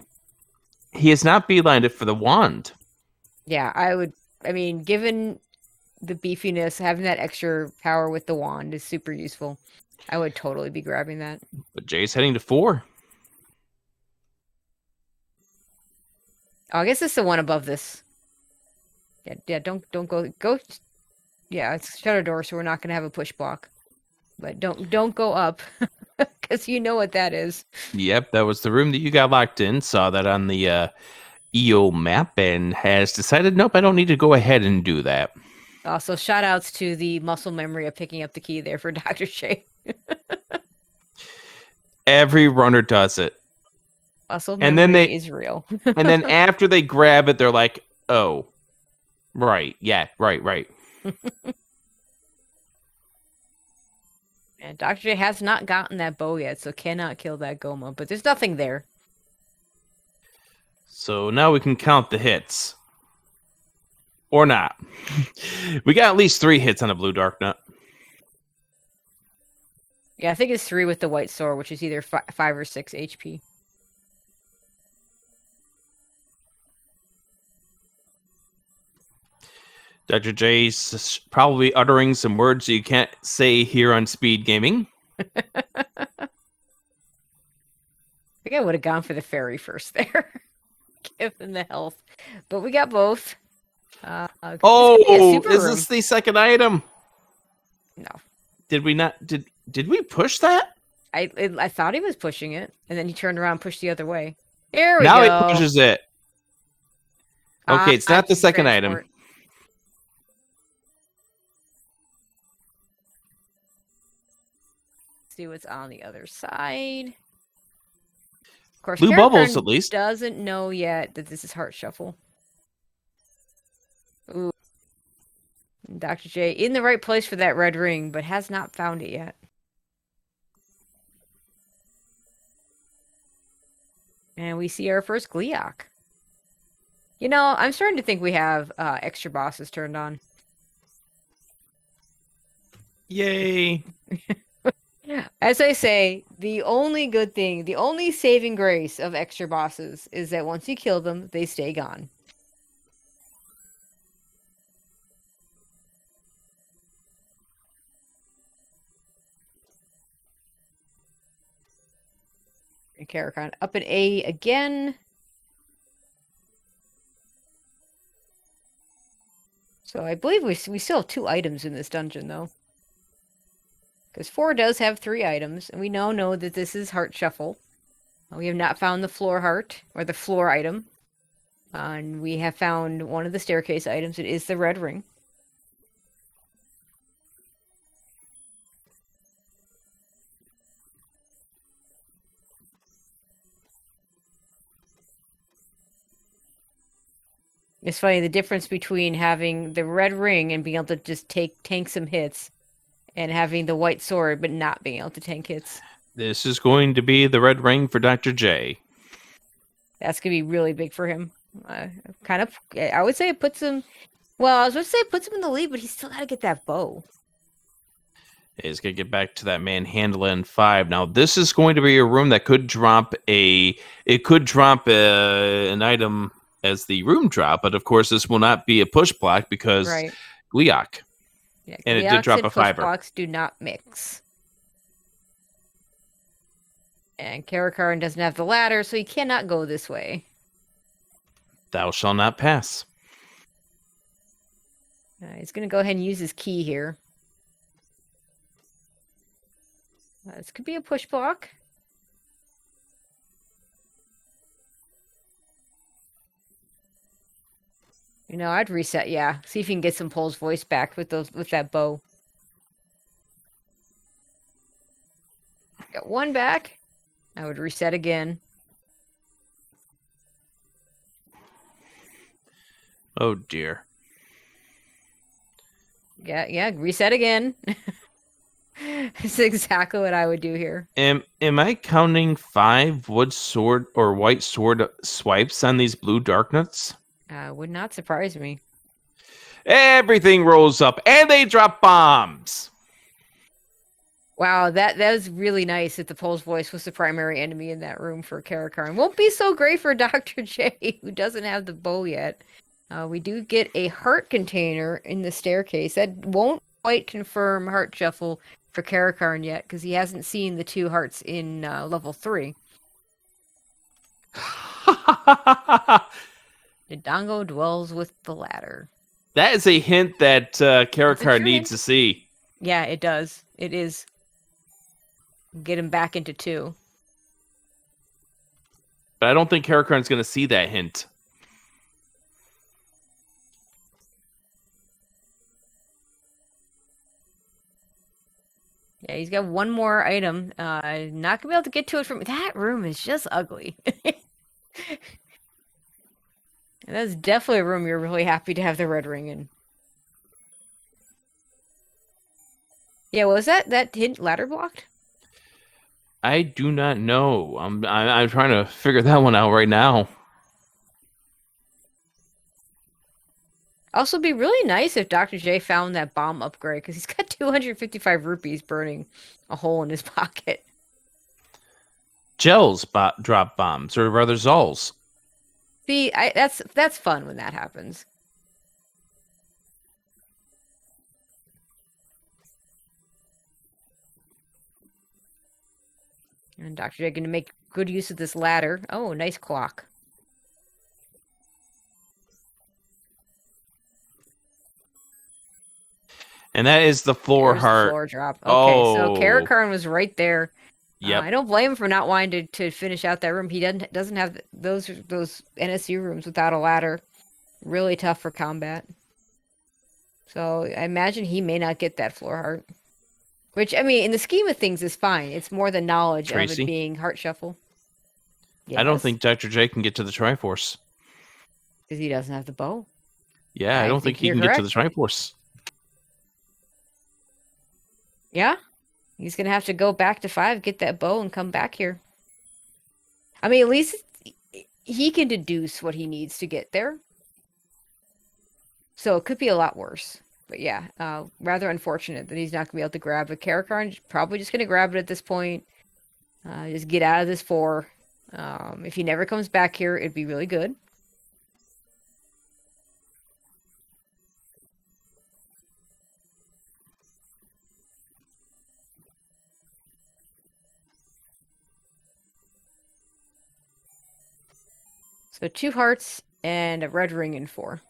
He has not beelined it for the wand. Yeah, I mean, given the beefiness, having that extra power with the wand is super useful. I would totally be grabbing that. But Jay's heading to 4. Oh, I guess it's the one above this. Yeah, don't go. Yeah, it's shutter door, so we're not gonna have a push block. But don't go up, because you know what that is. Yep, that was the room that you got locked in. Saw that on the EO map and has decided, nope, I don't need to go ahead and do that. Also, shout outs to the muscle memory of picking up the key there for Dr. J. Every runner does it. Muscle And then memory is real. And then after they grab it, they're like, oh, right, yeah, right. And Dr. J has not gotten that bow yet, so cannot kill that Goma. But there's nothing there. So now we can count the hits. Or not. We got at least 3 hits on a blue dark nut. Yeah, I think it's 3 with the white sword, which is either 5 or 6 HP. Dr. J's probably uttering some words you can't say here on Speed Gaming. I think I would have gone for the fairy first there, given the health. But we got both. Is this the second item? No. Did we not? Did we push that? I thought he was pushing it, and then he turned around and pushed the other way. Here we go. Now he pushes it. Okay, it's not the second item. See what's on the other side. Of course, Blue bubbles at least. Doesn't know yet that this is Heart Shuffle. Ooh. Dr. J in the right place for that red ring, but has not found it yet. And we see our first Gleeok. You know, I'm starting to think we have extra bosses turned on. Yay. As I say, the only good thing, the only saving grace of extra bosses is that once you kill them, they stay gone. And Caracarn up an A again. So I believe we still have 2 items in this dungeon, though. Because 4 does have 3 items, and we now know that this is Heart Shuffle. We have not found the floor heart, or the floor item. And we have found one of the staircase items. It is the red ring. It's funny, the difference between having the red ring and being able to just tank some hits, and having the white sword but not being able to tank hits. This is going to be the red ring for Dr. J. That's gonna be really big for him. Kind of, I would say it puts him. Well, I was going to say it puts him in the lead, but he's still got to get that bow. He's gonna get back to that manhandle in 5. Now this is going to be a room that could drop an item as the room drop, but of course this will not be a push block because Right. Gleok. Yeah, And it did Gleox drop and a push 5er. blocks do not mix. And Caracarn doesn't have the ladder, so he cannot go this way. Thou shall not pass. He's going to go ahead and use his key here. This could be a push block. You know, I'd reset, yeah. See if you can get some Pole's voice back with that bow. Got one back. I would reset again. Oh dear. Yeah, reset again. That's exactly what I would do here. Am I counting 5 wood sword or white sword swipes on these blue darknuts? Would not surprise me. Everything rolls up and they drop bombs. Wow, that was really nice that the Pole's voice was the primary enemy in that room for Caracarn. Won't be so great for Dr. J, who doesn't have the bow yet. We do get a heart container in the staircase. That won't quite confirm heart shuffle for Caracarn yet, because he hasn't seen the 2 hearts in level 3. Dodongo dwells with the ladder. That is a hint that Caracarn needs hint. to see. Yeah, it does. It is. Get him back into 2. But I don't think Caracarn's going to see that hint. Yeah, he's got one more item. Not gonna be able to get to it from that room is just ugly. That's definitely a room you're really happy to have the red ring in. Yeah, was that hint ladder blocked? I do not know. I'm trying to figure that one out right now. Also, be really nice if Dr. J found that bomb upgrade, because he's got 255 rupees burning a hole in his pocket. Gels drop bombs, or rather Zols. See, that's fun when that happens. And Dr. J going to make good use of this ladder. Oh, nice clock. And that is the floor There's heart. The floor drop. Okay, so Oh. Caracarn was right there. Yep. I don't blame him for not wanting to finish out that room. He doesn't have those NSU rooms without a ladder. Really tough for combat. So I imagine he may not get that floor heart. Which, I mean, in the scheme of things is fine. It's more the knowledge Tracy? of it being heart shuffle. I don't think Dr. J can get to the Triforce. Because he doesn't have the bow. Yeah, I don't think he can get to the Triforce. Yeah. He's going to have to go back to 5, get that bow, and come back here. I mean, at least he can deduce what he needs to get there. So it could be a lot worse. But yeah, rather unfortunate that he's not going to be able to grab it. Caracarn's probably just going to grab it at this point. Just get out of this 4. If he never comes back here, it'd be really good. So 2 hearts and a red ring in 4.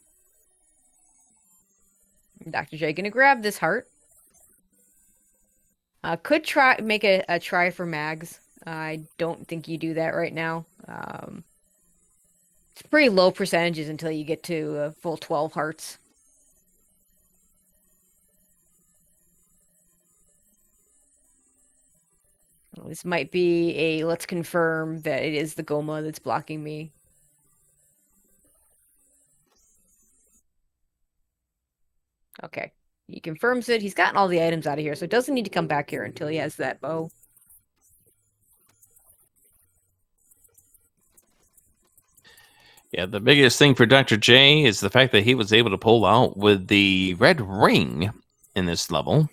Dr. J gonna grab this heart. Could make a try for mags. I don't think you do that right now. It's pretty low percentages until you get to a full 12 hearts. Well, this might be a let's confirm that it is the Goma that's blocking me. Okay. He confirms it. He's gotten all the items out of here, so it doesn't need to come back here until he has that bow. Yeah, the biggest thing for Dr. J is the fact that he was able to pull out with the red ring in this level.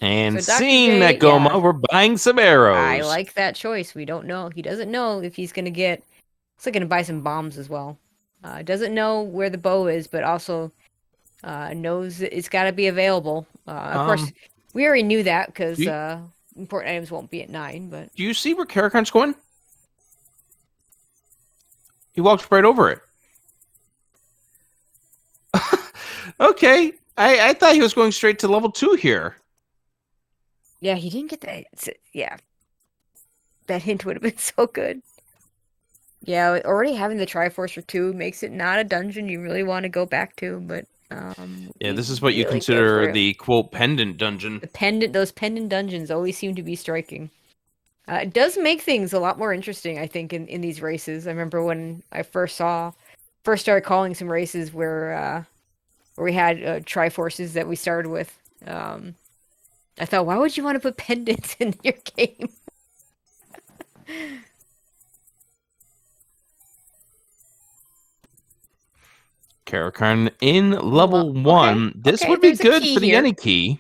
And So Dr. seeing J, that Goma, yeah. we're buying some arrows. I like that choice. We don't know. He doesn't know if he's gonna get. Looks like gonna buy some bombs as well. Doesn't know where the bow is, but also knows that it's got to be available. Of course, we already knew that because important items won't be at 9. But do you see where Caracarn's going? He walked right over it. Okay, I thought he was going straight to level 2 here. Yeah, he didn't get that. Yeah, that hint would have been so good. Yeah, already having the Triforce for 2 makes it not a dungeon you really want to go back to. But yeah, this is what you consider the quote pendant dungeon. Those pendant dungeons always seem to be striking. It does make things a lot more interesting, I think, in these races. I remember when I first started calling some races where we had Triforces that we started with. I thought, why would you want to put pendants in your game? Caracarn in level 1. Okay. This would be good for the any key.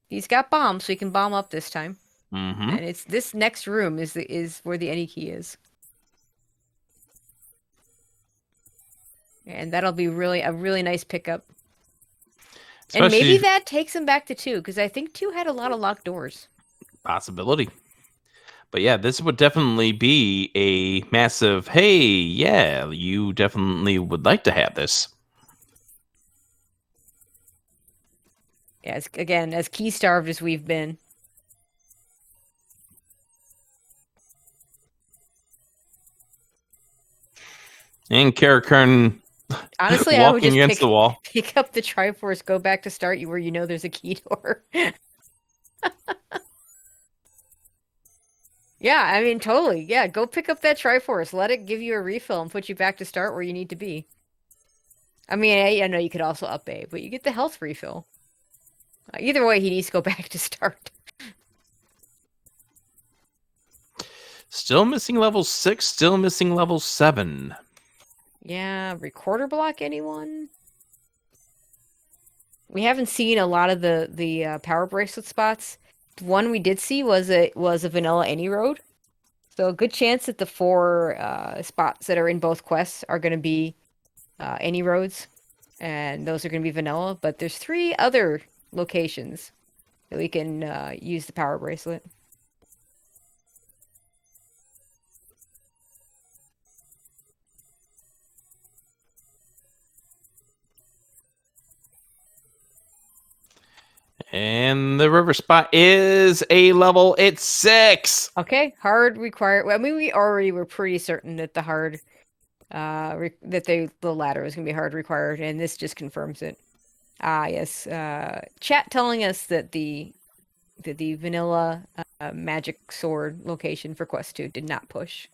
He's got bombs, so he can bomb up this time. Mm-hmm. And it's this next room is where the any key is. And that'll be a really nice pickup. Especially, and maybe that takes him back to 2, because I think 2 had a lot of locked doors. Possibility. But yeah, this would definitely be a massive, hey, yeah, you definitely would like to have this. Yeah, as key-starved as we've been. And Caracarn honestly, I would just pick up the Triforce, go back to start where you know there's a key door. Yeah, I mean, totally. Yeah, go pick up that Triforce. Let it give you a refill and put you back to start where you need to be. I mean, I know you could also up A, but you get the health refill. Either way, he needs to go back to start. Still missing level 6, still missing level 7. Yeah, recorder block, anyone? We haven't seen a lot of the power bracelet spots. The one we did see was a vanilla any road. So a good chance that the 4 spots that are in both quests are going to be any roads. And those are going to be vanilla. But there's 3 other locations that we can use the power bracelet. And the river spot is a level. It's 6. Okay, hard required. Well, I mean, we already were pretty certain that the hard, the ladder was going to be hard required, and this just confirms it. Ah, yes. Chat telling us that the vanilla magic sword location for Quest 2 did not push.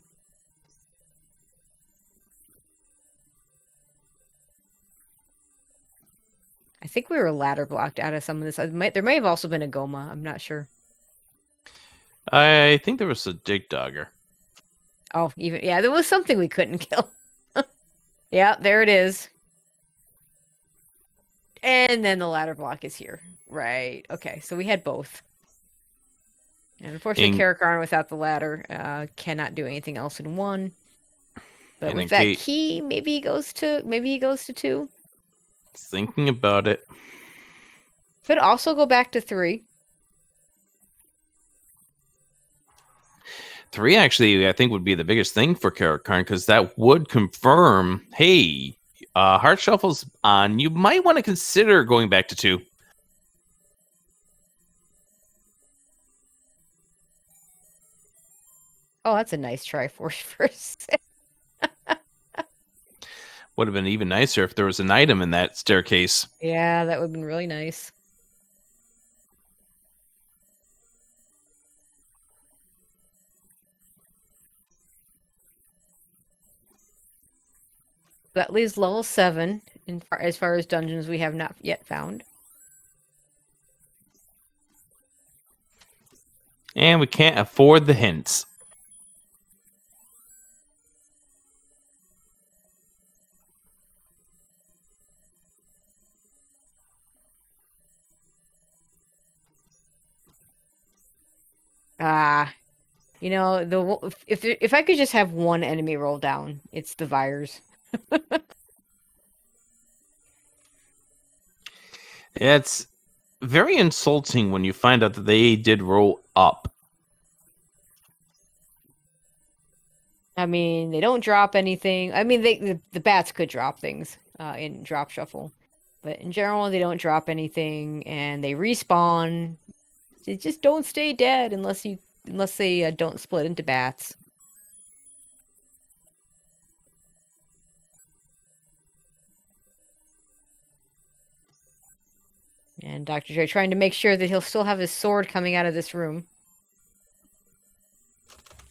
I think we were ladder blocked out of some of this. There may have also been a Goma. I'm not sure. I think there was a Dig Dogger. Oh, yeah, there was something we couldn't kill. Yeah, there it is. And then the ladder block is here. Right. Okay, so we had both. And unfortunately, Caracarn without the ladder cannot do anything else in 1. But with that key, maybe he goes to 2. Thinking about it. Could also go back to 3. 3 actually, I think, would be the biggest thing for Caracarn, because that would confirm, hey, Heart Shuffle's on. You might want to consider going back to 2. Oh, that's a nice Triforce first. Would have been even nicer if there was an item in that staircase. Yeah, that would have been really nice. That leaves level 7 as far as dungeons we have not yet found. And we can't afford the hints. You know, if I could just have one enemy roll down, it's the Vires. It's very insulting when you find out that they did roll up. I mean, they don't drop anything. I mean, the bats could drop things in drop shuffle, but in general, they don't drop anything, and they respawn. They just don't stay dead unless they don't split into bats. And Dr. J trying to make sure that he'll still have his sword coming out of this room.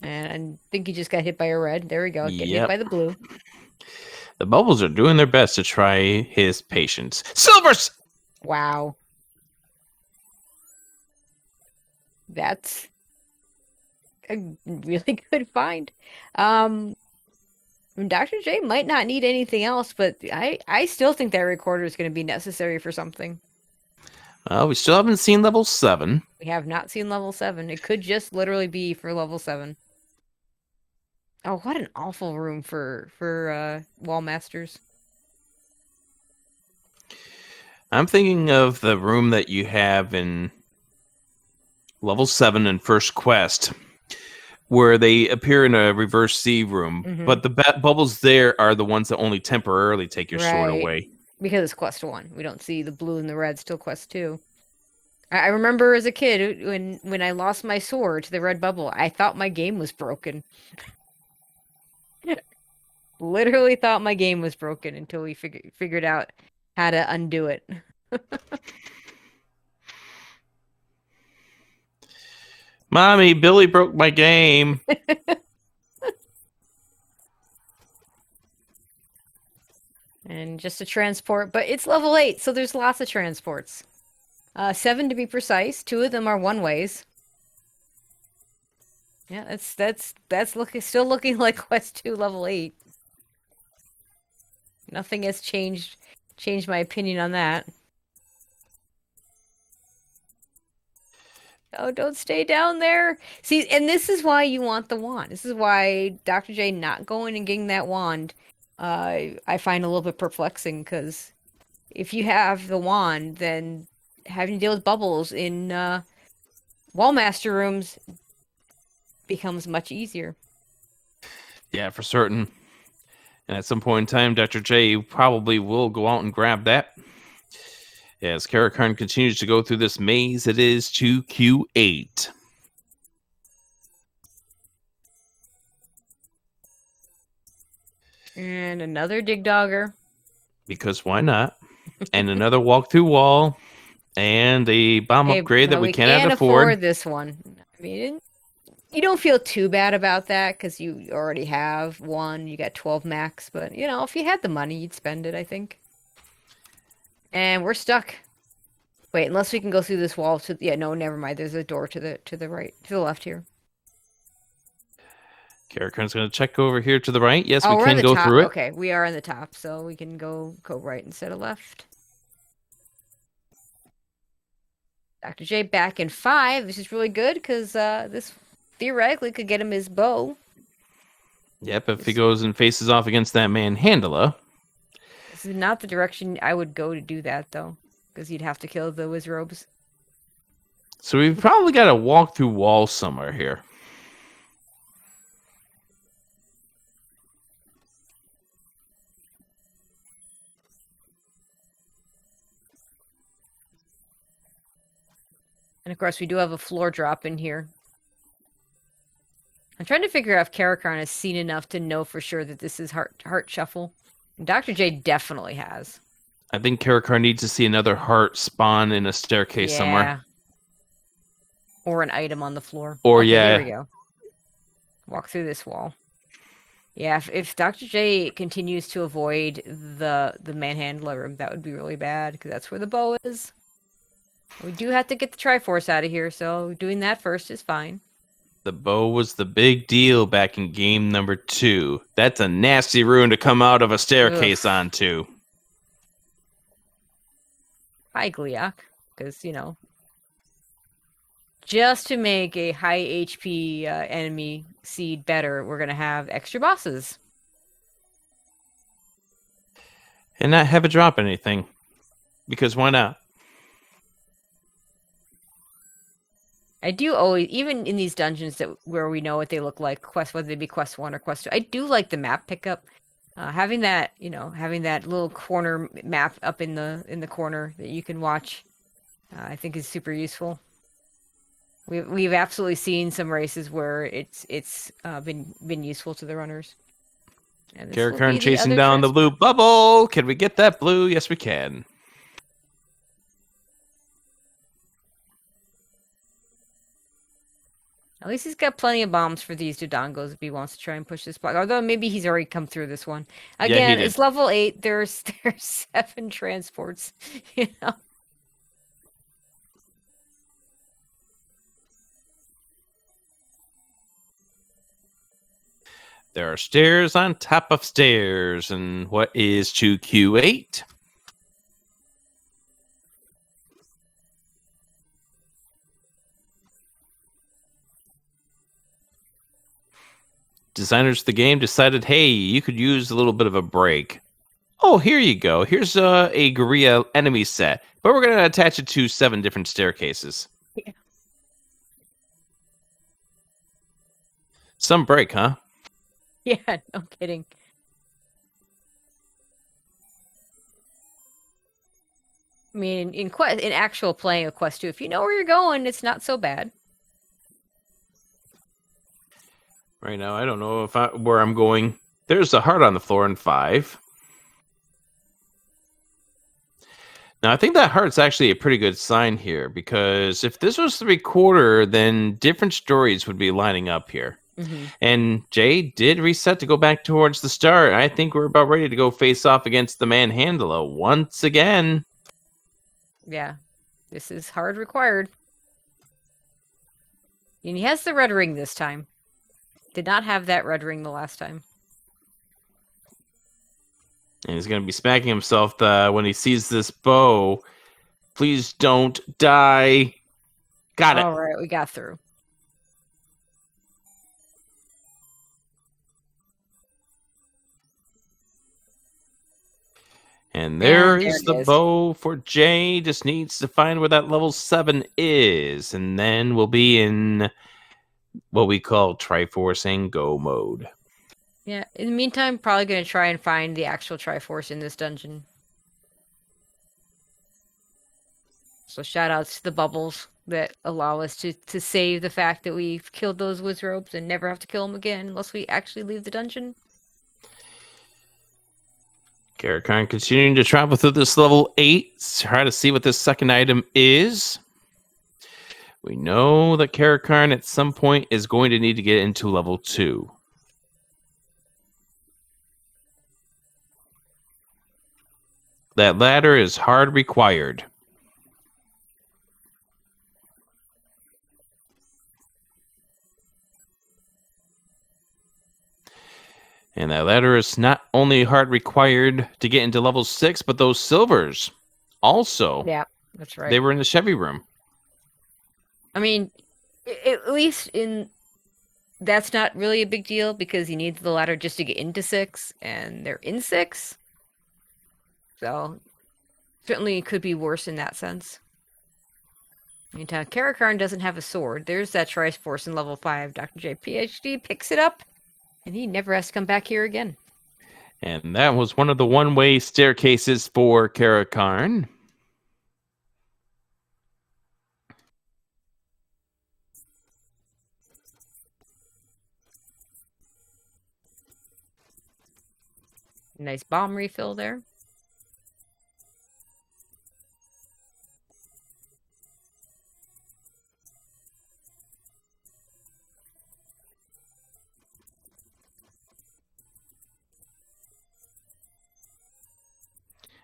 And I think he just got hit by a red. There we go. Get hit by the blue. The bubbles are doing their best to try his patience. Silvers! Wow. That's a really good find. Dr. J might not need anything else, but I still think that recorder is going to be necessary for something. We still haven't seen level 7. We have not seen level 7. It could just literally be for level 7. Oh, what an awful room for wall masters. I'm thinking of the room that you have in level 7 in First Quest, where they appear in a reverse C room, but the bubbles there are the ones that only temporarily take your sword away. Because it's Quest 1. We don't see the blue and the red till Quest 2. I remember as a kid, when I lost my sword to the red bubble, I thought my game was broken. Literally thought my game was broken until we figured out how to undo it. Mommy, Billy broke my game. And just a transport, but it's level 8, so there's lots of transports. 7 to be precise. 2 of them are one-ways. Yeah, that's still looking like Quest 2 level 8. Nothing has changed my opinion on that. Oh, don't stay down there. See, and this is why you want the wand. This is why Dr. J not going and getting that wand, I find a little bit perplexing, because if you have the wand, then having to deal with bubbles in Wallmaster rooms becomes much easier. Yeah, for certain. And at some point in time, Dr. J probably will go out and grab that. As Caracarn continues to go through this maze, it is 2Q8. And another dig dogger. Because why not? And another walk-through wall. And a bomb upgrade that we cannot afford. This one. I mean, you don't feel too bad about that because you already have one. You got 12 max. But, you know, if you had the money, you'd spend it, I think. And we're stuck. Wait, unless we can go through this wall to... Yeah, no, never mind. There's a door to the right, to the left here. Caracarn's going to check over here to the right. Yes, we can go through it. Okay, we are on the top, so we can go right instead of left. Dr. J back in 5. This is really good because this theoretically could get him his bow. Yep, if he goes and faces off against that Manhandla. This is not the direction I would go to do that, though, because you'd have to kill the Wizrobes. So we've probably got to walk through walls somewhere here. And of course, we do have a floor drop in here. I'm trying to figure out if Caracarn has seen enough to know for sure that this is heart shuffle. And Dr. J definitely has. I think Caracarn needs to see another heart spawn in a staircase somewhere. Or an item on the floor. Or, okay, yeah. There we go. Walk through this wall. Yeah, if Dr. J continues to avoid the manhandler room, that would be really bad, because that's where the bow is. We do have to get the Triforce out of here, so doing that first is fine. The bow was the big deal back in game number 2. That's a nasty rune to come out of a staircase Ugh. onto. Hi, Gliok. Because, just to make a high HP enemy seed better, we're going to have extra bosses. And not have it drop anything. Because why not? I do always, even in these dungeons where we know what they look like, whether they be quest 1 or quest 2, I do like the map pickup. Having that, having that little corner map up in the corner that you can watch, I think is super useful. We've absolutely seen some races where it's been useful to the runners. Caracarn chasing down the blue bubble. Can we get that blue? Yes, we can. At least he's got plenty of bombs for these Dodongos if he wants to try and push this block. Although maybe he's already come through this one. Again, it's level 8. There's 7 transports. There are stairs on top of stairs. And what is 2Q8? Designers of the game decided, hey, you could use a little bit of a break. Oh, here you go. Here's a guerrilla enemy set. But we're going to attach it to 7 different staircases. Yeah. Some break, huh? Yeah, no kidding. I mean, in actual playing of Quest 2, if you know where you're going, it's not so bad. Right now, I don't know where I'm going. There's a heart on the floor in 5. Now, I think that heart's actually a pretty good sign here, because if this was the recorder, then different stories would be lining up here. Mm-hmm. And Jay did reset to go back towards the start. I think we're about ready to go face off against the Manhandler once again. Yeah, this is hard required. And he has the red ring this time. Did not have that red ring the last time. And he's going to be smacking himself when he sees this bow. Please don't die. Got it. All right, we got through. And there is the bow for Jay. Just needs to find where that level 7 is. And then we'll be in what we call Triforce and Go mode. Yeah, in the meantime, probably going to try and find the actual Triforce in this dungeon. So shout outs to the bubbles that allow us to save the fact that we've killed those Wizrobes and never have to kill them again unless we actually leave the dungeon. Caracarn continuing to travel through this level 8, try to see what this second item is. We know that Caracarn at some point is going to need to get into level 2. That ladder is hard required. And that ladder is not only hard required to get into level 6, but those silvers also. Yeah, that's right. They were in the Chevy room. I mean, at least that's not really a big deal because you need the ladder just to get into 6, and they're in 6. So, certainly it could be worse in that sense. Meantime, Caracarn doesn't have a sword. There's that Triforce in level 5. Dr. J PhD picks it up, and he never has to come back here again. And that was one of the one-way staircases for Caracarn. Nice bomb refill there.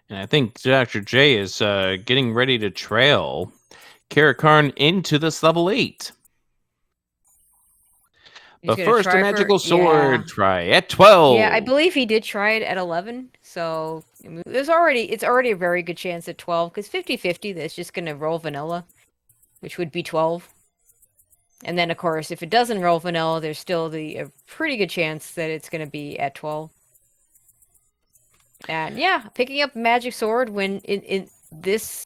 And I think Dr. J is getting ready to trail. Caracarn into this level 8. But first, a magical sword try at 12. Yeah, I believe he did try it at 11. So I mean, it's already a very good chance at 12 because 50-50 that's just going to roll vanilla, which would be 12. And then, of course, if it doesn't roll vanilla, there's still a pretty good chance that it's going to be at 12. And yeah, picking up magic sword when in this.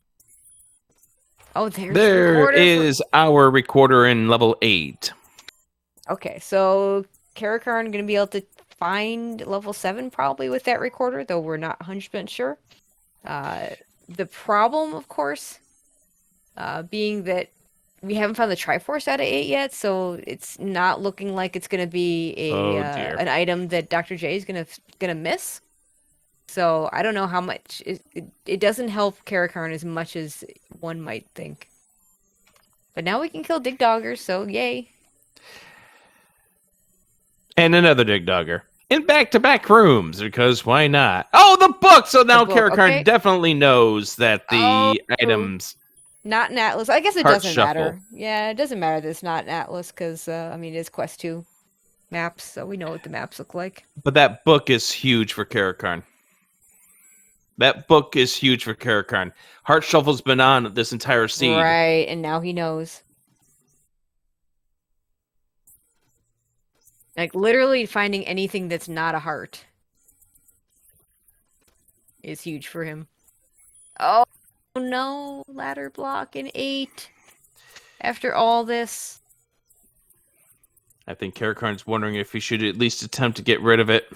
Oh, there is our recorder in level 8. Okay, so Caracarn going to be able to find level 7 probably with that recorder, though we're not 100% sure. The problem, of course, being that we haven't found the Triforce out of 8 yet, so it's not looking like it's going to be an item that Dr. J is gonna miss. So I don't know how much it doesn't help Caracarn as much as one might think. But now we can kill Dig Doggers, so yay. And another Dig Dogger. In back-to-back rooms, because why not? Oh, the book! So now Caracarn definitely knows that the items... Not an Atlas. I guess it doesn't matter. Yeah, it doesn't matter that it's not an Atlas, because, I mean, it is Quest 2 maps, so we know what the maps look like. But that book is huge for Caracarn. That book is huge for Caracarn. Heart Shuffle's been on this entire seed. Right, and now he knows. Like, literally finding anything that's not a heart is huge for him. Oh, no. Ladder block in 8. After all this. I think Caracarn's wondering if he should at least attempt to get rid of it.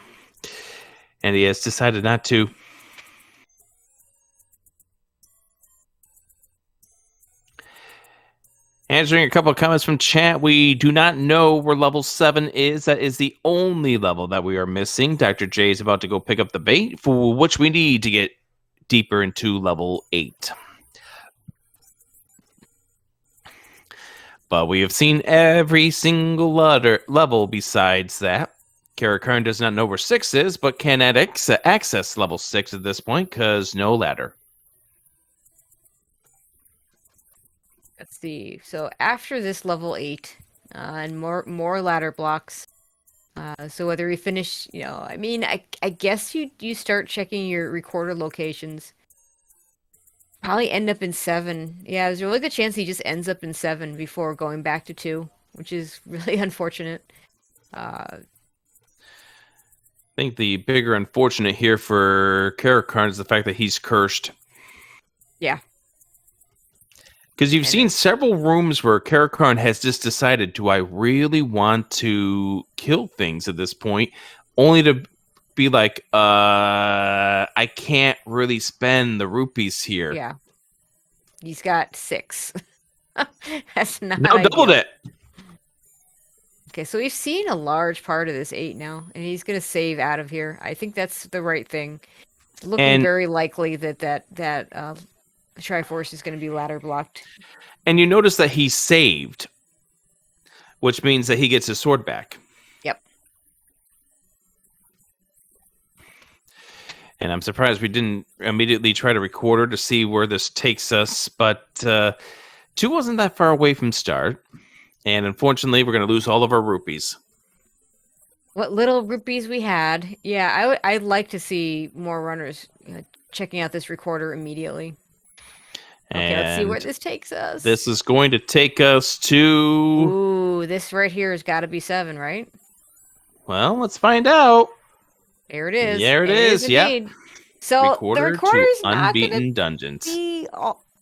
And he has decided not to. Answering a couple of comments from chat, we do not know where level 7 is. That is the only level that we are missing. Dr. J is about to go pick up the bait, for which we need to get deeper into level 8. But we have seen every single level besides that. Caracarn does not know where 6 is, but can access level 6 at this point, because no ladder. Let's see. So after this level 8, and more ladder blocks. So whether we finish, I mean, I guess you start checking your recorder locations. Probably end up in 7. Yeah, there's a really good chance he just ends up in 7 before going back to 2, which is really unfortunate. I think the bigger unfortunate here for Caracarn is the fact that he's cursed. Yeah. Because you've seen several rooms where Caracarn has just decided, do I really want to kill things at this point? Only to be like, I can't really spend the rupees here. Yeah. He's got 6. That's not now ideal. Doubled it. Okay, so we've seen a large part of this 8 now, and he's going to save out of here. I think that's the right thing. It's looking very likely that Triforce is going to be ladder blocked. And you notice that he saved, which means that he gets his sword back. Yep. And I'm surprised we didn't immediately try to record her to see where this takes us, but 2 wasn't that far away from start. And unfortunately, we're going to lose all of our rupees. What little rupees we had. Yeah, I'd like to see more runners checking out this recorder immediately. Okay, let's see where this takes us. This is going to take us to... Ooh, this right here has got to be 7, right? Well, let's find out. There it is. There it is, yep. So the recorder's not going to dungeons. be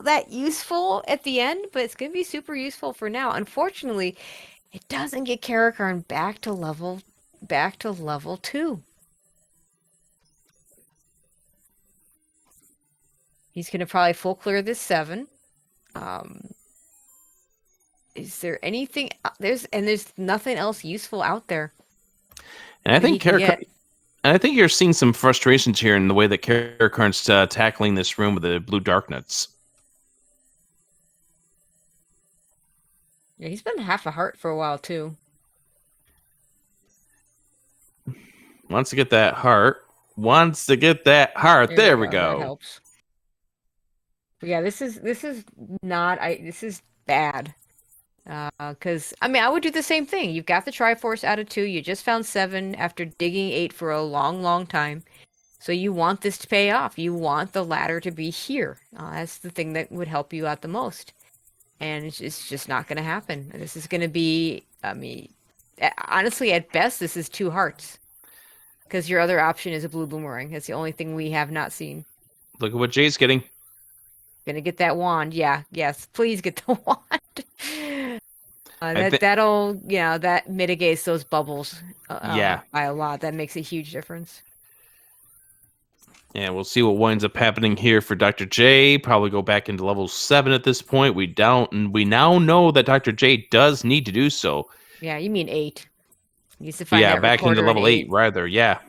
that useful at the end, but it's going to be super useful for now. Unfortunately, it doesn't get Caracarn back to level 2. He's going to probably full clear this 7. Is there anything... There's nothing else useful out there. And I think I think you're seeing some frustrations here in the way that Caracarn's tackling this room with the blue darknuts. Yeah, he's been half a heart for a while, too. Wants to get that heart. There we go. That helps. Yeah, this is not this is bad. Because I mean, I would do the same thing. You've got the Triforce out of 2. You just found 7 after digging 8 for a long, long time. So you want this to pay off. You want the ladder to be here. That's the thing that would help you out the most. And it's just not going to happen. This is going to be, I mean, honestly, at best, this is 2 hearts. Because your other option is a blue boomerang. That's the only thing we have not seen. Look at what Jay's getting. Gonna get that wand. Yeah, yes. Please get the wand. That mitigates those bubbles Yeah. by a lot. That makes a huge difference. And we'll see what winds up happening here for Dr. J. Probably go back into level 7 at this point. We now know that Dr. J does need to do so. Yeah, you mean 8. He needs to find Yeah, that back into recorder level in 8 rather, yeah.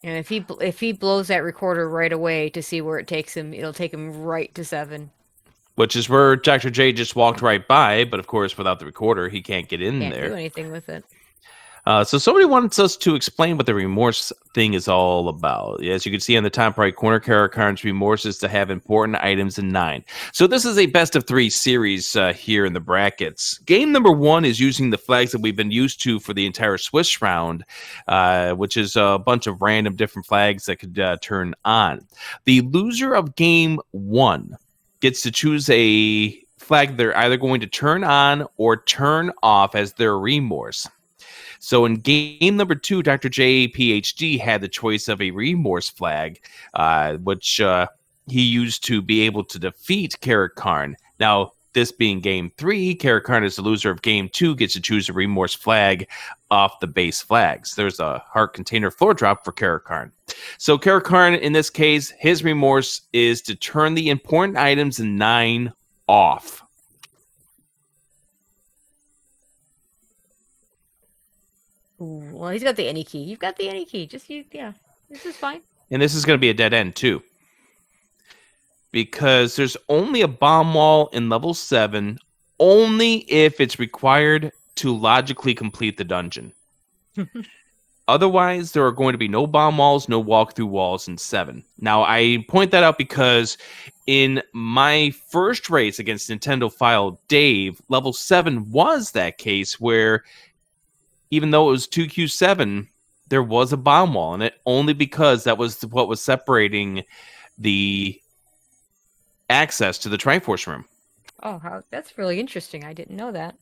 And if he blows that recorder right away to see where it takes him, it'll take him right to 7. Which is where Dr. J just walked right by, but of course without the recorder he can't get in Can't there. do anything with it. So somebody wants us to explain what the remorse thing is all about. As you can see on the top right corner, CaracarnVi's remorse is to have important items in 9. So this is a best of 3 series here in the brackets. Game number 1 is using the flags that we've been used to for the entire Swiss round, which is a bunch of random different flags that could turn on. The loser of game 1 gets to choose a flag they're either going to turn on or turn off as their remorse. So in game number 2, Dr. JayPhd had the choice of a remorse flag, which he used to be able to defeat Caracarn. Now, this being game 3, Caracarn is the loser of game 2, gets to choose a remorse flag off the base flags. There's a heart container floor drop for Caracarn. So Caracarn, in this case, his remorse is to turn the important items in 9 off. Ooh, well, he's got the any key. You've got the any key. Yeah, this is fine. And this is going to be a dead end, too. Because there's only a bomb wall in level 7, only if it's required to logically complete the dungeon. Otherwise, there are going to be no bomb walls, no walkthrough walls in 7. Now, I point that out because in my first race against Nintendo File Dave, level 7 was that case where even though it was 2Q7, there was a bomb wall in it, only because that was what was separating the access to the Triforce room. Oh, that's really interesting. I didn't know that.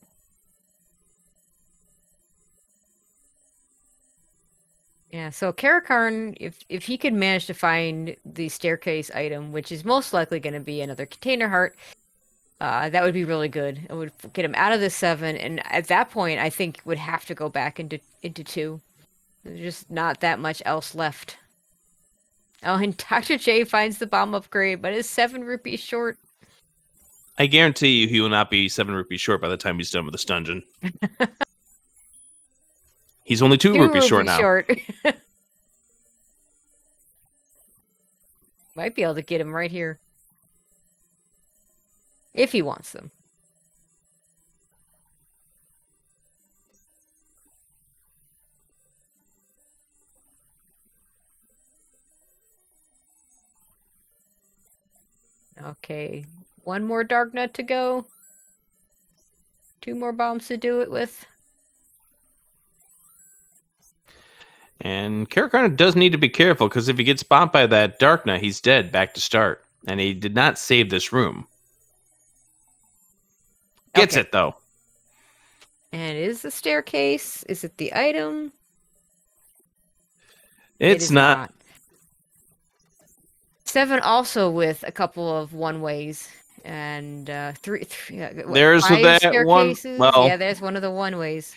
Yeah, so Caracarn, if he could manage to find the staircase item, which is most likely going to be another container heart, that would be really good. It would get him out of the 7, and at that point, I think would have to go back into 2. There's just not that much else left. Oh, and Dr. J finds the bomb upgrade, but is 7 rupees short. I guarantee you he will not be 7 rupees short by the time he's done with this dungeon. He's only 2 rupees short now. Might be able to get him right here. If he wants them. Okay, 1 more dark nut to go. 2 more bombs to do it with. And Caracarn does need to be careful, because if he gets bombed by that dark nut, he's dead back to start. And he did not save this room. Gets it, though. And is the staircase? Is it the item? It's not. 7 also with a couple of one-ways. And 3 there's that one. Well, yeah, there's one of the one-ways.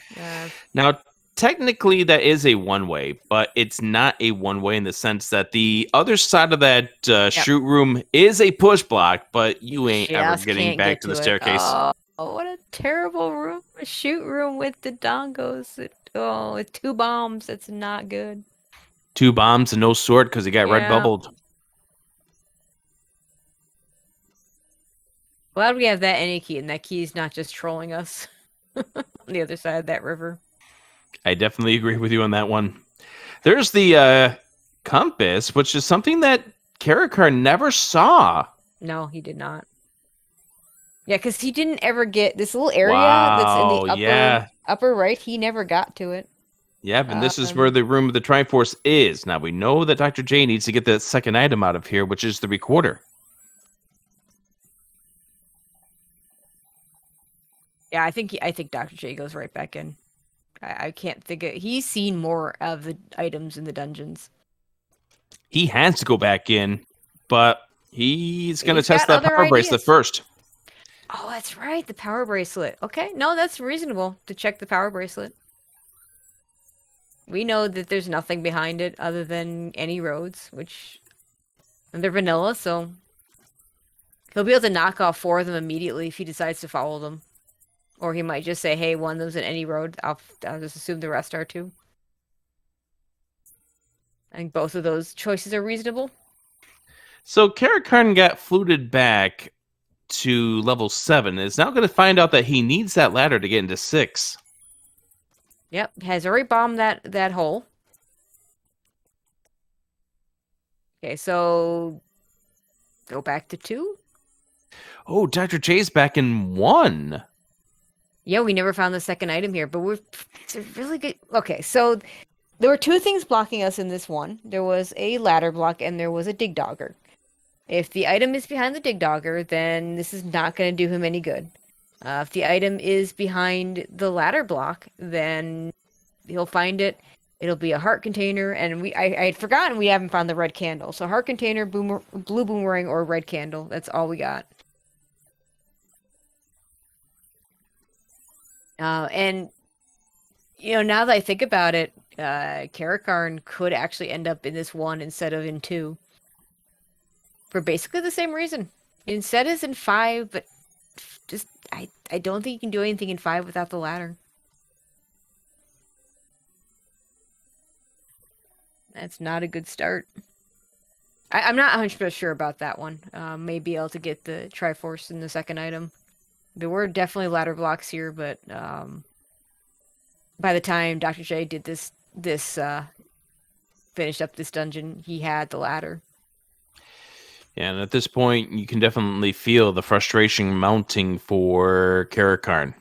Now, technically, that is a one-way, but it's not a one-way in the sense that the other side of that shoot room is a push block, but you ain't ever getting back to the staircase. Oh, what a terrible room. A shoot room with the dongos. With 2 bombs. That's not good. 2 bombs and no sword because he got red bubbled. Glad we have that any key, and that key's not just trolling us on the other side of that river. I definitely agree with you on that one. There's the compass, which is something that Caracar never saw. No, he did not. Yeah, because he didn't ever get this little area that's in the Wow, yeah. upper right. He never got to it. Yep, and this is where the room of the Triforce is. Now, we know that Dr. J needs to get the second item out of here, which is the recorder. Yeah, I think Dr. J goes right back in. I can't think of. He's seen more of the items in the dungeons. He has to go back in, but he's going to He's test got that other power bracelet ideas. first. Oh, that's right, the power bracelet. Okay, no, that's reasonable to check the power bracelet. We know that there's nothing behind it other than any roads, and they're vanilla, so he'll be able to knock off 4 of them immediately if he decides to follow them. Or he might just say, hey, one of them's in any road. I'll just assume the rest are too. I think both of those choices are reasonable. So Caracarn got fluted back to level 7. Is now going to find out that he needs that ladder to get into 6. Yep, has already bombed that hole. Okay, so go back to 2. Oh, Dr. J's back in 1. Yeah, we never found the second item here, but it's a really good. Okay, so there were 2 things blocking us in this one. There was a ladder block and there was a dig dogger. If the item is behind the dig dogger, then this is not going to do him any good. If the item is behind the ladder block, then he'll find it. It'll be a heart container, and I had forgotten we haven't found the red candle. So heart container, blue boomerang, or red candle. That's all we got. And now that I think about it, Caracarn could actually end up in this 1 instead of in 2. For basically the same reason. Instead is in 5, but just I don't think you can do anything in 5 without the ladder. That's not a good start. I'm not 100% sure about that one. May be able to get the Triforce in the second item. There were definitely ladder blocks here, but by the time Dr. J did this finished up this dungeon, he had the ladder. Yeah, and at this point, you can definitely feel the frustration mounting for Caracarn.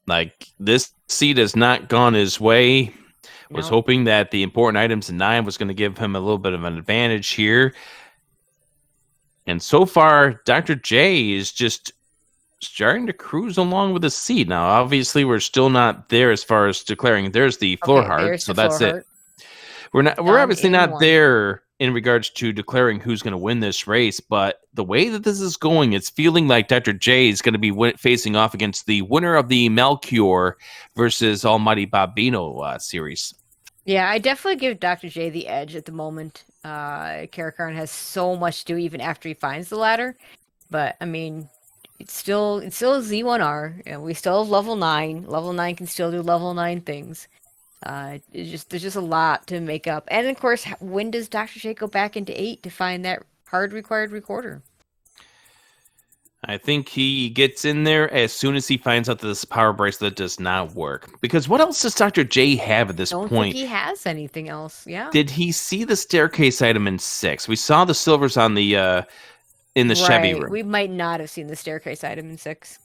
Like, this seed has not gone his way. Was hoping that the important items in 9 was going to give him a little bit of an advantage here. And so far, Dr. J is just starting to cruise along with the seed. Now, obviously, we're still not there as far as declaring there's the floor heart, so that's it. We're obviously not there in regards to declaring who's going to win this race, but the way that this is going, it's feeling like Dr. J is going to be facing off against the winner of the Melchior versus Almighty Bobino series. Yeah, I definitely give Dr. J the edge at the moment. Caracarn has so much to do even after he finds the ladder, but I mean, it's still a Z1R, and we still have level 9. Level 9 can still do level 9 things. There's just a lot to make up. And of course, when does Dr. J go back into 8 to find that hard required recorder? I think he gets in there as soon as he finds out that this power bracelet does not work. Because what else does Dr. J have at this point? I don't think he has anything else, yeah. Did he see the staircase item in 6? We saw the silvers on the in the Chevy room. We might not have seen the staircase item in 6.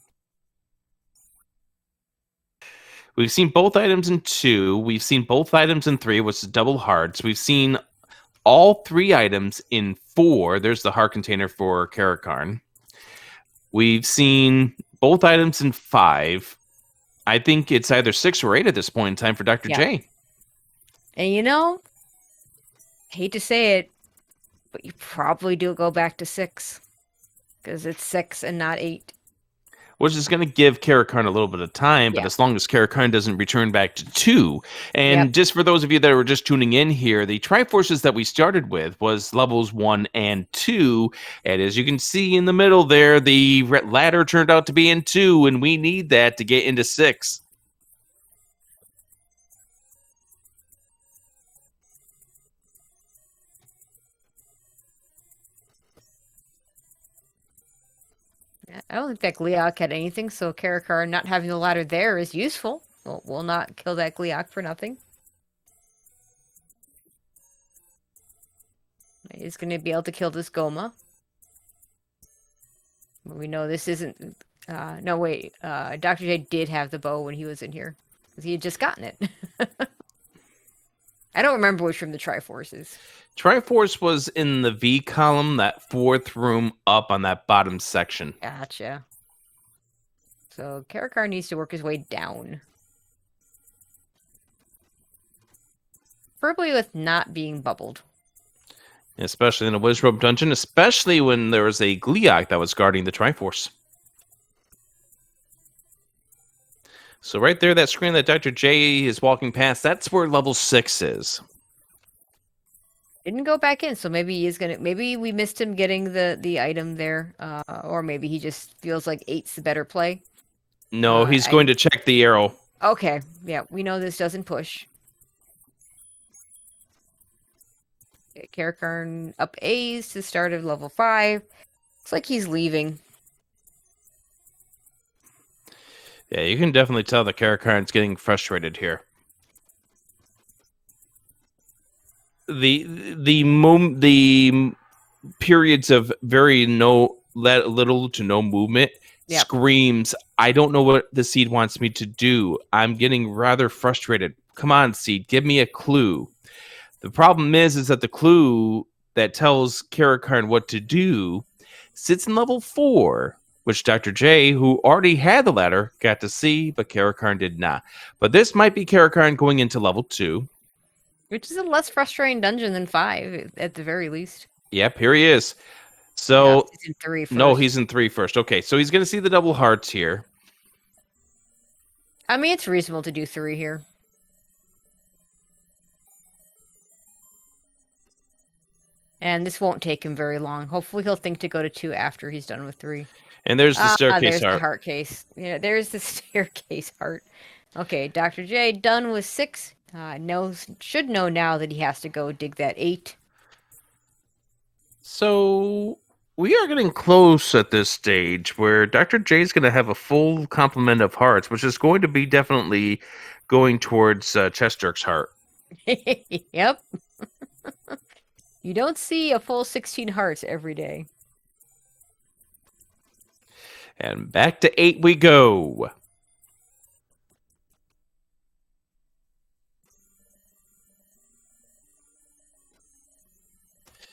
We've seen both items in 2. We've seen both items in 3, which is double hearts. We've seen all 3 items in 4. There's the heart container for Caracarn. We've seen both items in 5. I think it's either 6 or 8 at this point in time for Dr. J. And hate to say it, but you probably do go back to 6. Because it's 6 and not 8. Which is going to give Caracarn a little bit of time, but as long as Caracarn doesn't return back to 2. And just for those of you that were just tuning in here, the Triforces that we started with was levels 1 and 2. And as you can see in the middle there, the ladder turned out to be in 2, and we need that to get into 6. I don't think that Gliok had anything, so Caracarn not having the ladder there is useful. We'll not kill that Gliok for nothing. He's going to be able to kill this Goma. But we know this isn't... no, wait. Dr. J did have the bow when he was in here. Because he had just gotten it. I don't remember which room the Triforce is. Triforce was in the V column, that fourth room up on that bottom section. Gotcha. So Caracar needs to work his way down. Preferably with not being bubbled. Especially in a Wizrobe dungeon, especially when there was a Gliok that was guarding the Triforce. So right there, that screen that Dr. J is walking past, that's where level 6 is. Didn't go back in, so maybe he is gonna. Maybe we missed him getting the item there, or maybe he just feels like 8's the better play. No, he's going to check the arrow. Okay, yeah, we know this doesn't push. Okay, Caracarn up A's to start at level 5. Looks like he's leaving. Yeah, you can definitely tell that Caracarn's getting frustrated here. The periods of very little to no movement screams, I don't know what the seed wants me to do. I'm getting rather frustrated. Come on, seed, give me a clue. The problem is that the clue that tells Caracarn what to do sits in level 4, which Dr. J, who already had the ladder, got to see, but Caracarn did not. But this might be Caracarn going into level 2. Which is a less frustrating dungeon than 5, at the very least. Yep, here he is. So, he's in 3 first. No, he's in 3 first. Okay, so he's going to see the double hearts here. I mean, it's reasonable to do 3 here. And this won't take him very long. Hopefully he'll think to go to 2 after he's done with 3. And there's the staircase there's the heart case. Yeah, there's the staircase heart. Okay, Dr. J done with 6. Should know now that he has to go dig that 8. So we are getting close at this stage where Dr. J is going to have a full complement of hearts, which is going to be definitely going towards Chester's heart. Yep. You don't see a full 16 hearts every day. And back to 8 we go.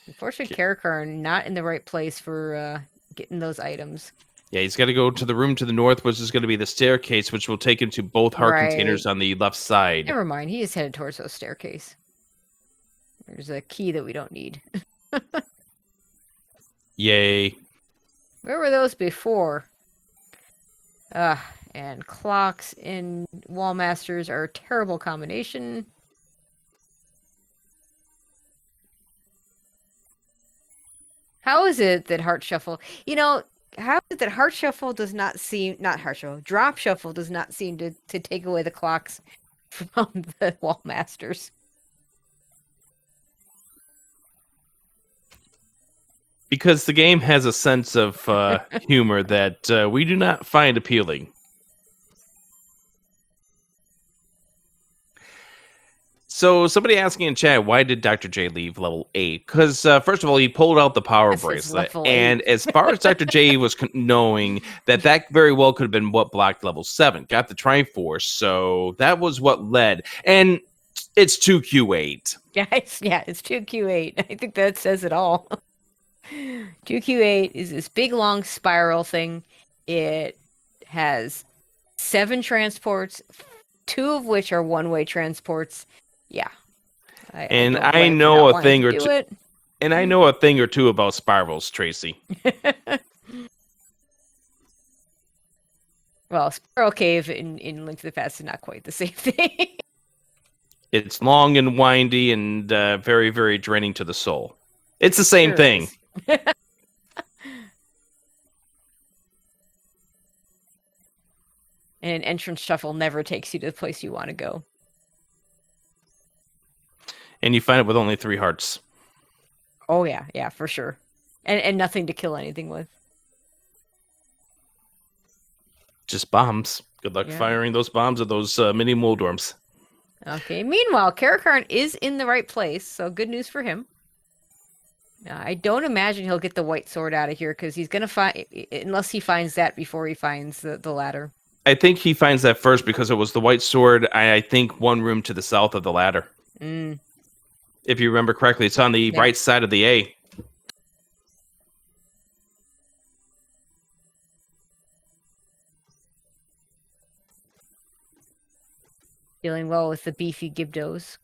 Unfortunately, Caracarn not in the right place for getting those items. Yeah, he's got to go to the room to the north, which is going to be the staircase, which will take him to both heart containers on the left side. Never mind, he is headed towards those staircase. There's a key that we don't need. Yay. Where were those before? And clocks and wall masters are a terrible combination. How is it that Heart Shuffle... You know, how is it that Heart Shuffle does not seem... Not Heart Shuffle. Drop Shuffle does not seem to take away the clocks from the wall masters. Because the game has a sense of humor that we do not find appealing. So somebody asking in chat, why did Dr. J leave level 8? Because first of all, he pulled out the power bracelet. And as far as Dr. J was knowing, that very well could have been what blocked level 7. Got the Triforce, so that was what led. And it's 2Q8. Yeah, it's 2Q8. I think that says it all. 2Q8 is this big, long spiral thing. It has 7 transports, 2 of which are one-way transports. Yeah. I know a thing or two. And I know a thing or two about spirals, Tracy. Well, Spiral Cave in Link to the Past is not quite the same thing. It's long and windy and very, very draining to the soul. It's the same thing. And an entrance shuffle never takes you to the place you want to go. And you find it with only 3 hearts. Oh, yeah, for sure. And nothing to kill anything with. Just bombs. Good luck firing those bombs at those mini Moldorms. Okay, meanwhile, Caracarn is in the right place, so good news for him. I don't imagine he'll get the white sword out of here because he's gonna find, unless he finds that before he finds the ladder. I think he finds that first because it was the white sword. I think one room to the south of the ladder. Mm, If you remember correctly, it's on the yeah. right side of the A. Dealing well with the beefy Gibdos.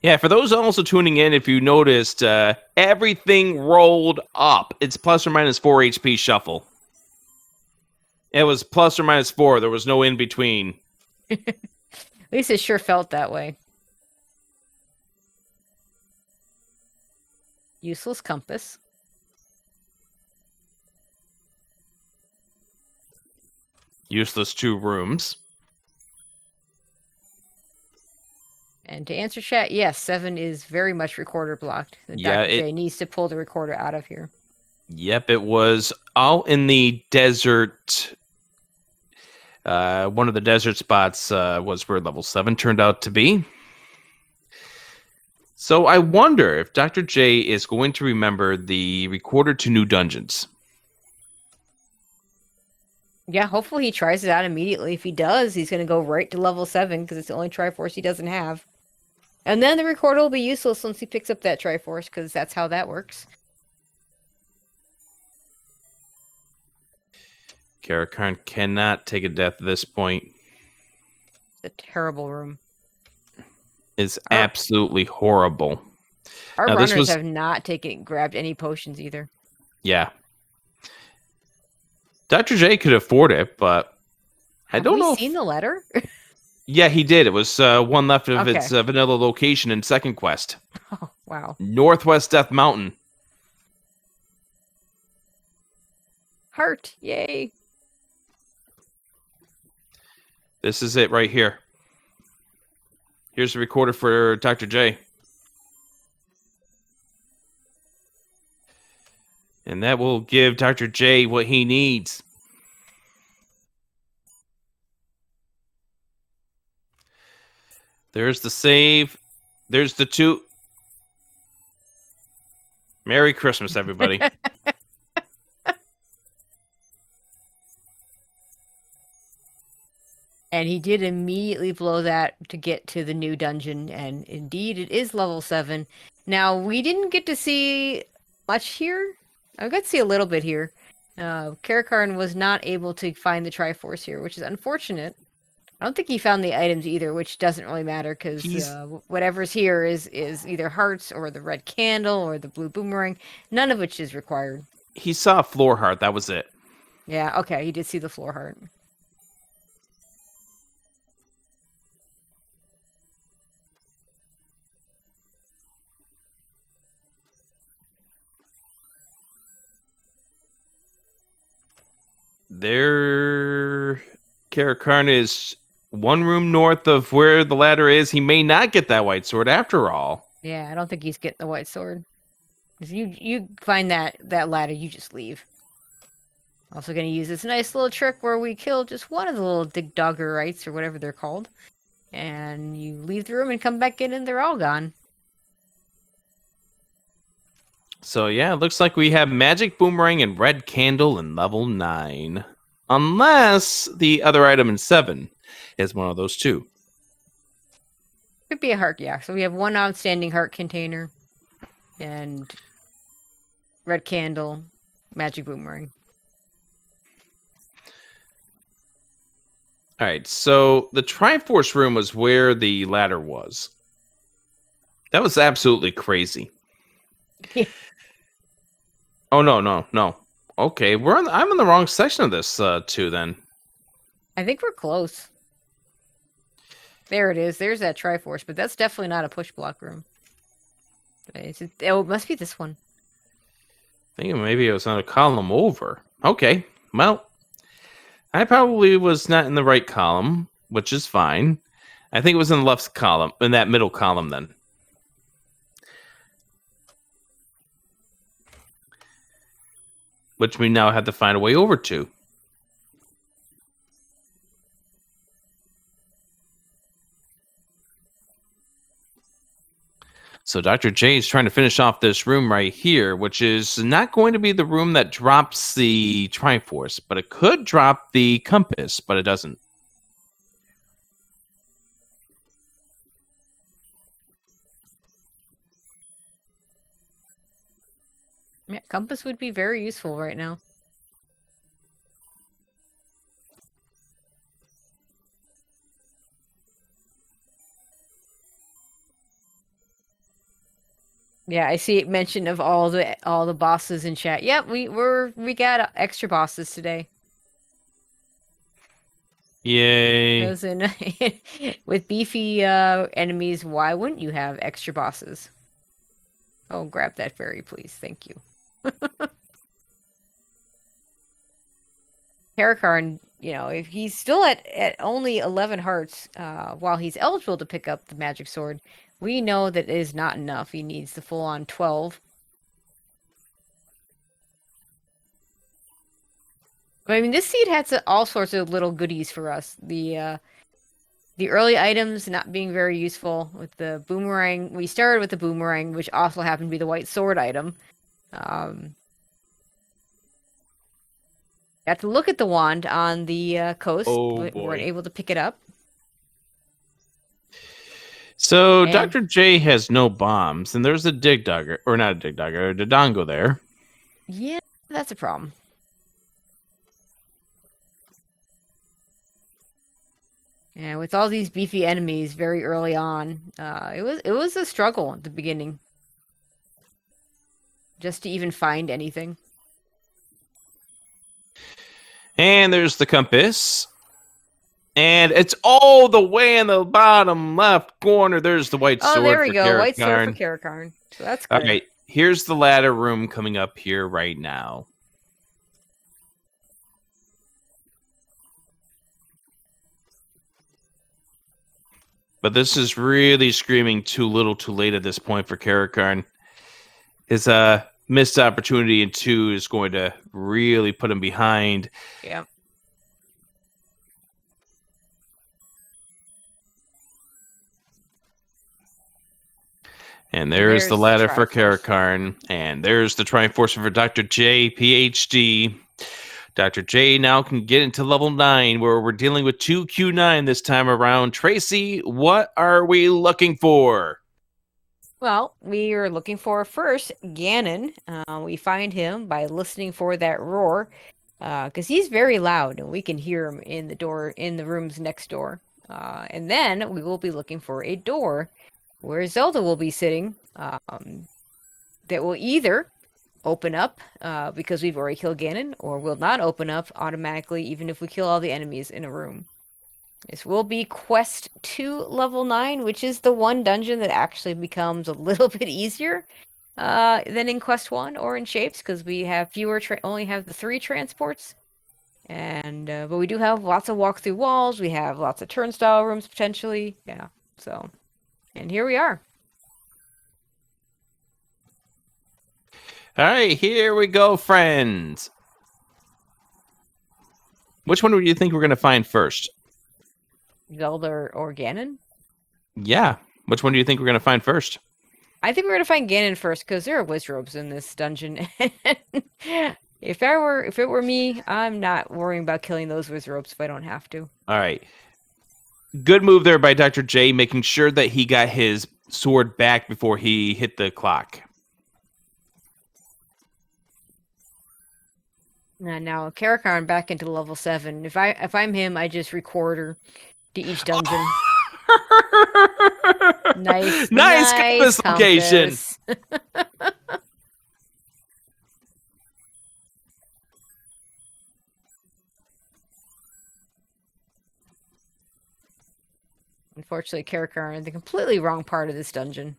Yeah, for those also tuning in, if you noticed, everything rolled up. It's plus or minus 4 HP shuffle. It was plus or minus 4. There was no in between. At least it sure felt that way. Useless compass. Useless 2 rooms. And to answer chat, yes, 7 is very much recorder blocked. Yeah, Dr. J needs to pull the recorder out of here. Yep, it was out in the desert. One of the desert spots was where level 7 turned out to be. So I wonder if Dr. J is going to remember the recorder to new dungeons. Yeah, hopefully he tries it out immediately. If he does, he's going to go right to level 7 because it's the only Triforce he doesn't have. And then the recorder will be useless once he picks up that Triforce because that's how that works. Caracarn cannot take a death at this point. It's a terrible room. It's absolutely horrible. Our runners have not grabbed any potions either. Yeah. Dr. J could afford it, but I don't know. Have we seen the letter? Yeah, he did. It was one left of its vanilla location in second quest. Oh, wow. Northwest Death Mountain. Heart. Yay. This is it right here. Here's the recorder for Dr. J. And that will give Dr. J what he needs. There's the save. There's the 2. Merry Christmas, everybody. And he did immediately blow that to get to the new dungeon. And indeed, it is level 7. Now, we didn't get to see much here. I got to see a little bit here. Caracarn was not able to find the Triforce here, which is unfortunate. I don't think he found the items either, which doesn't really matter because whatever's here is either hearts or the red candle or the blue boomerang, none of which is required. He saw a floor heart. That was it. Yeah, okay. He did see the floor heart. There, Caracarn is 1 room north of where the ladder is. He may not get that white sword after all. Yeah, I don't think he's getting the white sword. If you find that ladder, you just leave. Also going to use this nice little trick where we kill just one of the little Digdoggerites or whatever they're called. And you leave the room and come back in and they're all gone. So yeah, it looks like we have Magic Boomerang and Red Candle in level 9. Unless the other item in 7 is one of those 2. Could be a heart, yeah. So we have 1 outstanding heart container. And Red Candle, Magic Boomerang. Alright, so the Triforce room was where the ladder was. That was absolutely crazy. Oh, no. Okay, I'm in the wrong section of this, too, then. I think we're close. There it is. There's that Triforce, but that's definitely not a push block room. It must be this one. I think maybe it was on a column over. Okay, well, I probably was not in the right column, which is fine. I think it was in the left column, in that middle column, then. Which we now have to find a way over to. So Dr. J is trying to finish off this room right here, which is not going to be the room that drops the Triforce, but it could drop the compass, but it doesn't. Yeah, compass would be very useful right now. Yeah, I see it mention of all the bosses in chat. Yep, we got extra bosses today. Yay. Because with beefy enemies, why wouldn't you have extra bosses? Oh, grab that fairy, please. Thank you. Caracarn, if he's still at only 11 hearts, while he's eligible to pick up the magic sword, we know that it is not enough. He needs the full-on 12. I mean, this seed had all sorts of little goodies for us. The early items not being very useful with the boomerang. We started with the boomerang, which also happened to be the white sword item. Got to look at the wand on the coast, but weren't able to pick it up. So Dr. J has no bombs, and there's a dig dogger, or not a dig dogger, a Dodongo there. Yeah, that's a problem. And with all these beefy enemies very early on, it was a struggle at the beginning. Just to even find anything. And there's the compass. And it's all the way in the bottom left corner. There's the white sword. Oh, there we for go. Caracarn. White sword for Caracarn. So that's good. All right. Here's the ladder room coming up here right now. But this is really screaming too little too late at this point for Caracarn. His missed opportunity in 2 is going to really put him behind. Yeah. And there's the ladder for Caracarn. And there's the Triforce for Dr. J, PhD. Dr. J now can get into level 9, where we're dealing with 2Q9 this time around. Tracy, what are we looking for? Well, we are looking for first Ganon. We find him by listening for that roar, because he's very loud, and we can hear him in the rooms next door. And then we will be looking for a door where Zelda will be sitting, that will either open up because we've already killed Ganon, or will not open up automatically even if we kill all the enemies in a room. This will be Quest 2 level 9, which is the one dungeon that actually becomes a little bit easier than in Quest 1 or in Shapes, because we have only have the 3 transports. And but we do have lots of walk-through walls. We have lots of turnstile rooms potentially. Yeah, so... And here we are. All right, here we go, friends. Which one do you think we're going to find first? Zelda or Ganon? Yeah. Which one do you think we're going to find first? I think we're going to find Ganon first, because there are wizrobes in this dungeon. If it were me, I'm not worrying about killing those wizrobes if I don't have to. All right. Good move there by Dr. J, making sure that he got his sword back before he hit the clock. Now Caracarn back into level 7. If I'm him, I just recorder to each dungeon. Nice compass location. Unfortunately, Caracarn in the completely wrong part of this dungeon.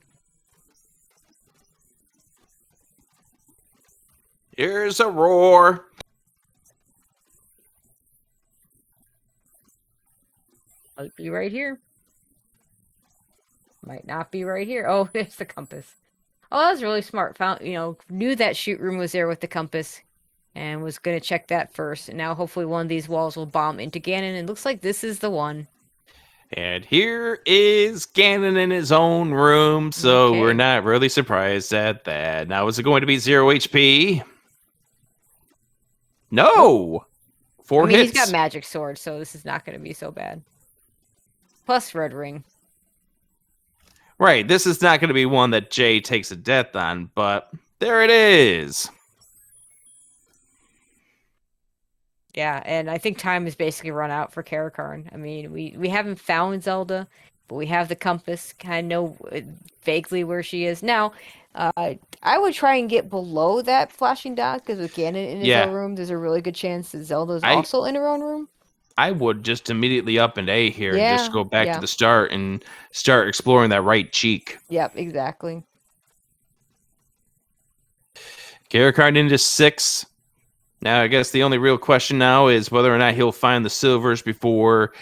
Here's a roar. Might be right here. Might not be right here. Oh, there's the compass. Oh, that was really smart. Knew that shoot room was there with the compass, and was going to check that first. And now hopefully one of these walls will bomb into Ganon. And it looks like this is the one. And here is Ganon in his own room, so Okay. we're not really surprised at that. Now, is it going to be 0 HP? No! 4 I mean, hits. he's got magic sword, so this is not going to be so bad. Plus red ring. Right, this is not going to be one that Jay takes a death on, but there it is. Yeah, and I think time has basically run out for Caracarn. I mean, we haven't found Zelda, but we have the compass. Kind of know vaguely where she is now. I would try and get below that flashing dot because with Ganon in his own room, there's a really good chance that Zelda's also in her own room. I would just immediately up and A here and just go back yeah. to the start and start exploring that right cheek. Yep, exactly. Caracarn into 6. Now, I guess the only real question now is whether or not he'll find the silvers before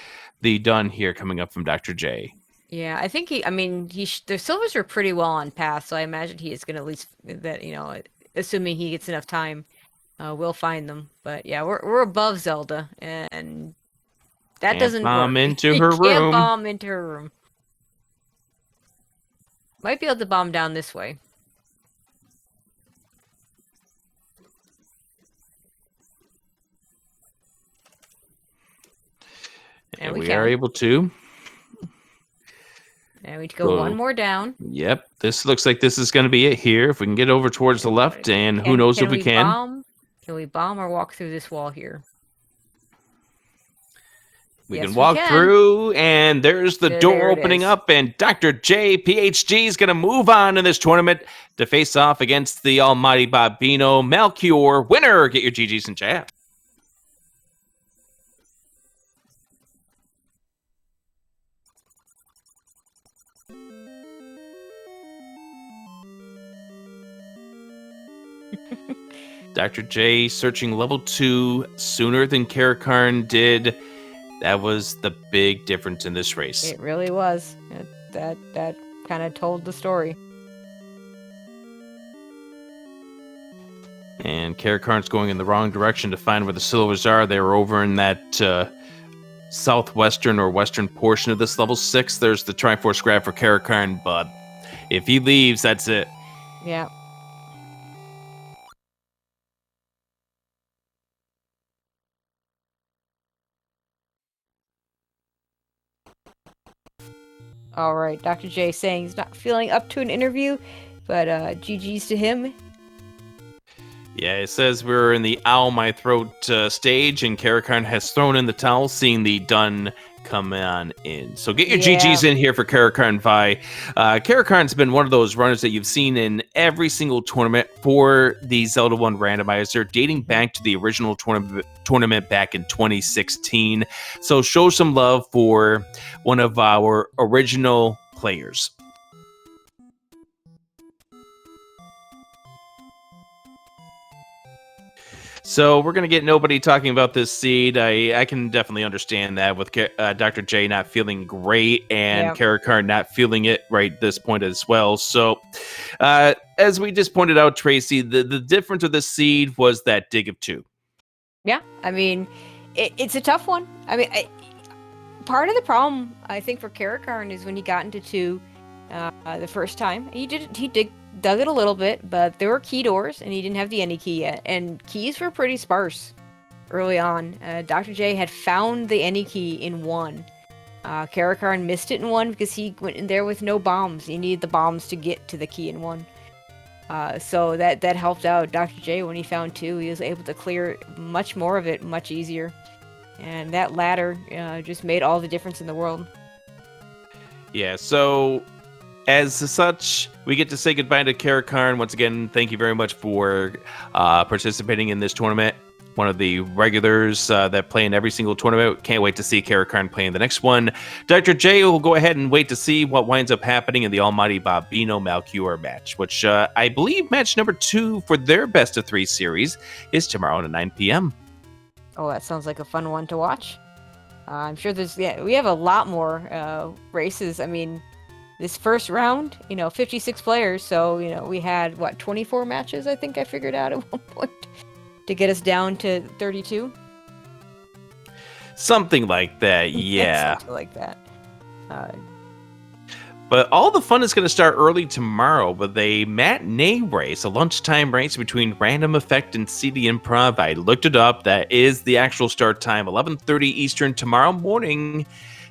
the done here coming up from Dr. J. Yeah, I think the silvers are pretty well on path, so I imagine he is going to at least, that, you know, assuming he gets enough time, we'll find them. But yeah, we're above Zelda, and that doesn't bomb work. into her room. Can't bomb into her room. Might be able to bomb down this way. And we are able to. And we go one more down. Yep, this looks like this is going to be it here. If we can get over towards the left, and who knows if we can. Bomb? Can we bomb or walk through this wall here? We can walk through, and there's the door opening up, and Dr. J, PhD, is going to move on in this tournament to face off against the almighty Bobino. Melchior, winner. Get your GGs in chat. Dr. J searching level 2 sooner than Caracarn did. That was the big difference in this race. It really was. That kind of told the story. And Caracarn's going in the wrong direction to find where the silvers are. They were over in that southwestern or western portion of this level 6. There's the Triforce grab for Caracarn, but if he leaves, that's it. Yeah. All right, Dr. J saying he's not feeling up to an interview, but GG's to him. Yeah, it says we're in the Ow My Throat stage, and Caracarn has thrown in the towel, seeing the done come on in. So get your GGs in here for CaracarnVi. Caracarn's been one of those runners that you've seen in every single tournament for the Zelda 1 randomizer, dating back to the original tournament back in 2016. So show some love for one of our original players. So we're going to get nobody talking about this seed. I can definitely understand that with Dr. J not feeling great and Caracarn not feeling it right at this point as well. So as we just pointed out, Tracy, the difference of this seed was that dig of 2. Yeah, I mean, it's a tough one. I mean, part of the problem, I think, for Caracarn is when he got into 2 the first time, he dug it a little bit, but there were key doors, and he didn't have the any key yet, and keys were pretty sparse early on. Dr. J had found the any key in 1. Caracarn missed it in 1 because he went in there with no bombs. He needed the bombs to get to the key in 1. So that helped out Dr. J when he found 2. He was able to clear much more of it much easier. And that ladder just made all the difference in the world. Yeah, so as such, we get to say goodbye to Caracarn. Once again, thank you very much for participating in this tournament. One of the regulars that play in every single tournament. Can't wait to see Caracarn play in the next one. Dr. J will go ahead and wait to see what winds up happening in the almighty Bobino Melchior match, which I believe match number 2 for their best of 3 series is tomorrow at 9 p.m. Oh, that sounds like a fun one to watch. I'm sure we have a lot more races. I mean, this first round, 56 players. So, we had, 24 matches, I think I figured out at one point to get us down to 32. Something like that, yeah. Something like that. But all the fun is going to start early tomorrow with a matinee race, a lunchtime race between Random Effect and CD Improv. I looked it up. That is the actual start time, 11:30 Eastern tomorrow morning.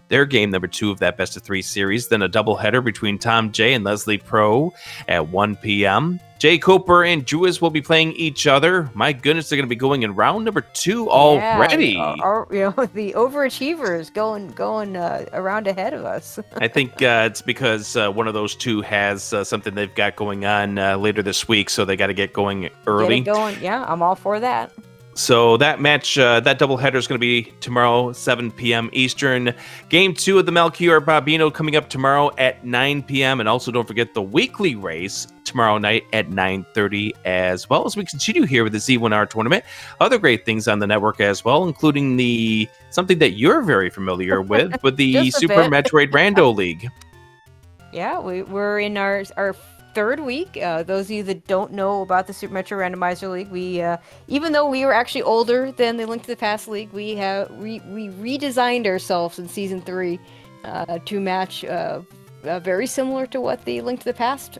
Their game number 2 of that best of 3 series. Then a doubleheader between Tom J and Leslie Pro at 1 p.m. Jay Cooper and Jewis will be playing each other. My goodness, they're going to be going in round number 2 already. Yeah, the overachievers going around ahead of us. I think it's because one of those two has something they've got going on later this week, so they got to get going early. Get it going. Yeah, I'm all for that. So that match, that doubleheader is going to be tomorrow, 7 p.m. Eastern. Game 2 of the Melchior Barbino coming up tomorrow at 9 p.m. And also don't forget the weekly race tomorrow night at 9:30 as well, as we continue here with the Z1R tournament. Other great things on the network as well, including something that you're very familiar with the Super Metroid Rando League. Yeah, we're in our third week. Those of you that don't know about the Super Metro Randomizer League, we even though we were actually older than the Link to the Past League, we redesigned ourselves in season 3 to match very similar to what the Link to the Past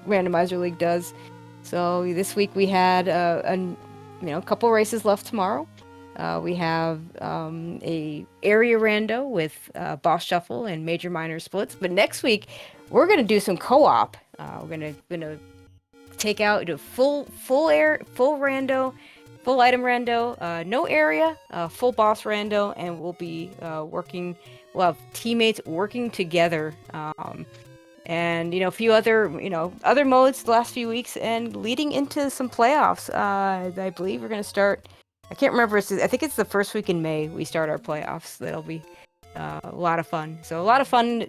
Randomizer League does. So this week we had a couple races left tomorrow. We have a area rando with boss shuffle and major minor splits. But next week we're gonna do some co-op. We're gonna take out full rando, full item rando, no area, full boss rando, and we'll be working. We'll have teammates working together, and a few other modes the last few weeks, and leading into some playoffs. I believe we're gonna start. I can't remember. I think it's the first week in May we start our playoffs. That'll be a lot of fun. So a lot of fun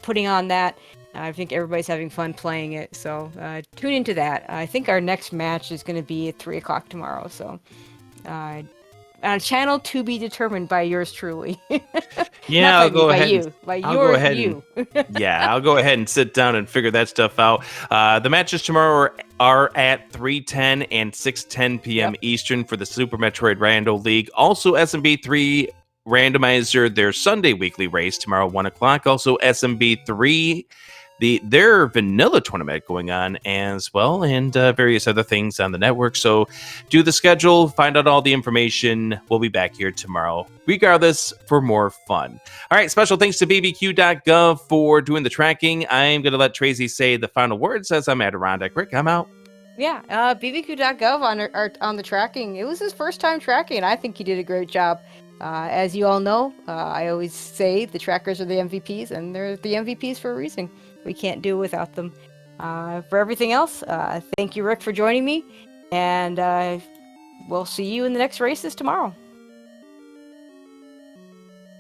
putting on that. I think everybody's having fun playing it. So tune into that. I think our next match is going to be at 3 o'clock tomorrow. So on a channel to be determined by yours truly. Yeah, I'll go ahead. I'll go ahead and sit down and figure that stuff out. The matches tomorrow are at 3:10 and 6:10 p.m. Eastern for the Super Metroid Rando League. Also, SMB3 Randomizer, their Sunday weekly race tomorrow, 1 o'clock. Also, SMB3, their vanilla tournament going on as well, and various other things on the network. So do the schedule, find out all the information. We'll be back here tomorrow, regardless, for more fun. All right, special thanks to bbq.gov for doing the tracking. I'm going to let Tracy say the final words as I'm Adirondack. Rick, I'm out. Yeah, bbq.gov on the tracking. It was his first time tracking, and I think he did a great job. As you all know, I always say the trackers are the MVPs, and they're the MVPs for a reason. We can't do without them. For everything else, thank you, Rick, for joining me, and we'll see you in the next races tomorrow.